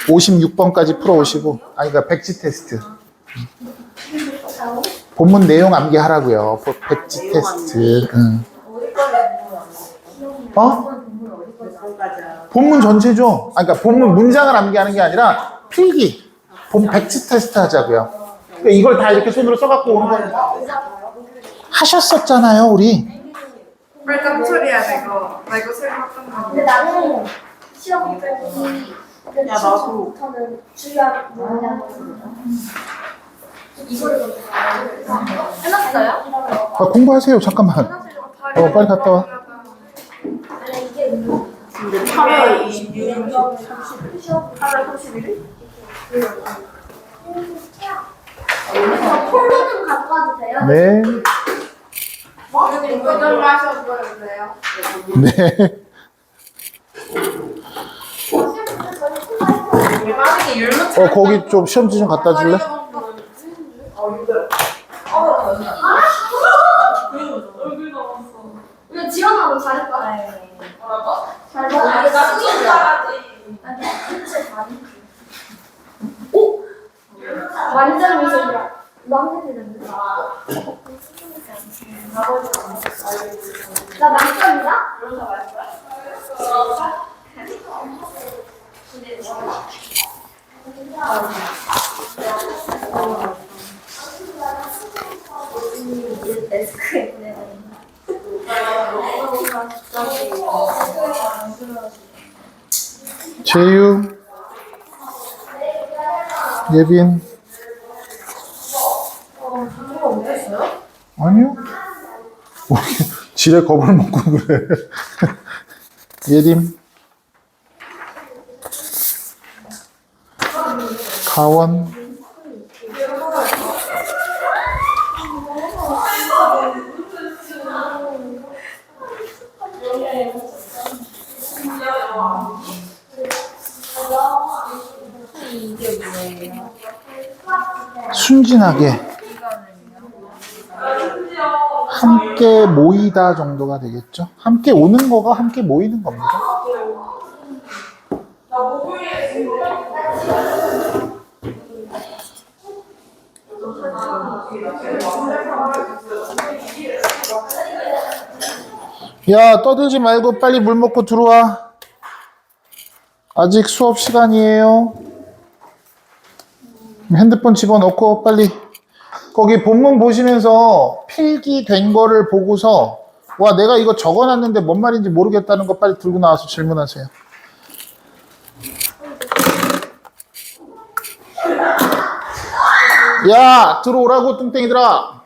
56번까지 풀어오시고 그러니까 백지 테스트 본문 내용 암기 하라고요. 백지 테스트. 응. 어? 본문 전체죠. 그러니까 본문 문장을 암기하는 게 아니라 필기 백지 테스트 하자고요. 그러니까 이걸 다 이렇게 손으로 써갖고 오는 건 하셨었잖아요, 우리. 그러니까 무슨 소리야 이거. 나 이거 새로 했던 거. 근데 나는 시험 때문에 야, 나도. 부터는 주의하는 뭐냐. 이거를 해놨어요? 공부하세요. 잠깐만. 빨리 갔다 와. 아니 이게 근데 8월 26일, 8월 31일? 폴로는 갖고 와도 돼요? 네. 이거 좀 마셔보세요. 네. 빠르게 율무 거기 좀 시험지 좀 갖다 줄래? 이거 지원하고 잘했다. 잘했다. 나 수업 잘하지. 아니 진짜 잘해. 오? 완전 미소야. 망했는데. 나 만점이다? 재유, 예빈. 아니요. 지레 겁을 먹고 그래. 예림, 가원, 순진하게 함께 모이다 정도가 되겠죠. 함께 오는 거가 함께 모이는 겁니다. 야, 떠들지 말고 빨리 물 먹고 들어와. 아직 수업 시간이에요. 핸드폰 집어넣고 빨리. 거기 본문 보시면서 필기된 거를 보고서 와, 내가 이거 적어놨는데 뭔 말인지 모르겠다는 거 빨리 들고 나와서 질문하세요. 야, 들어오라고 뚱땡이들아.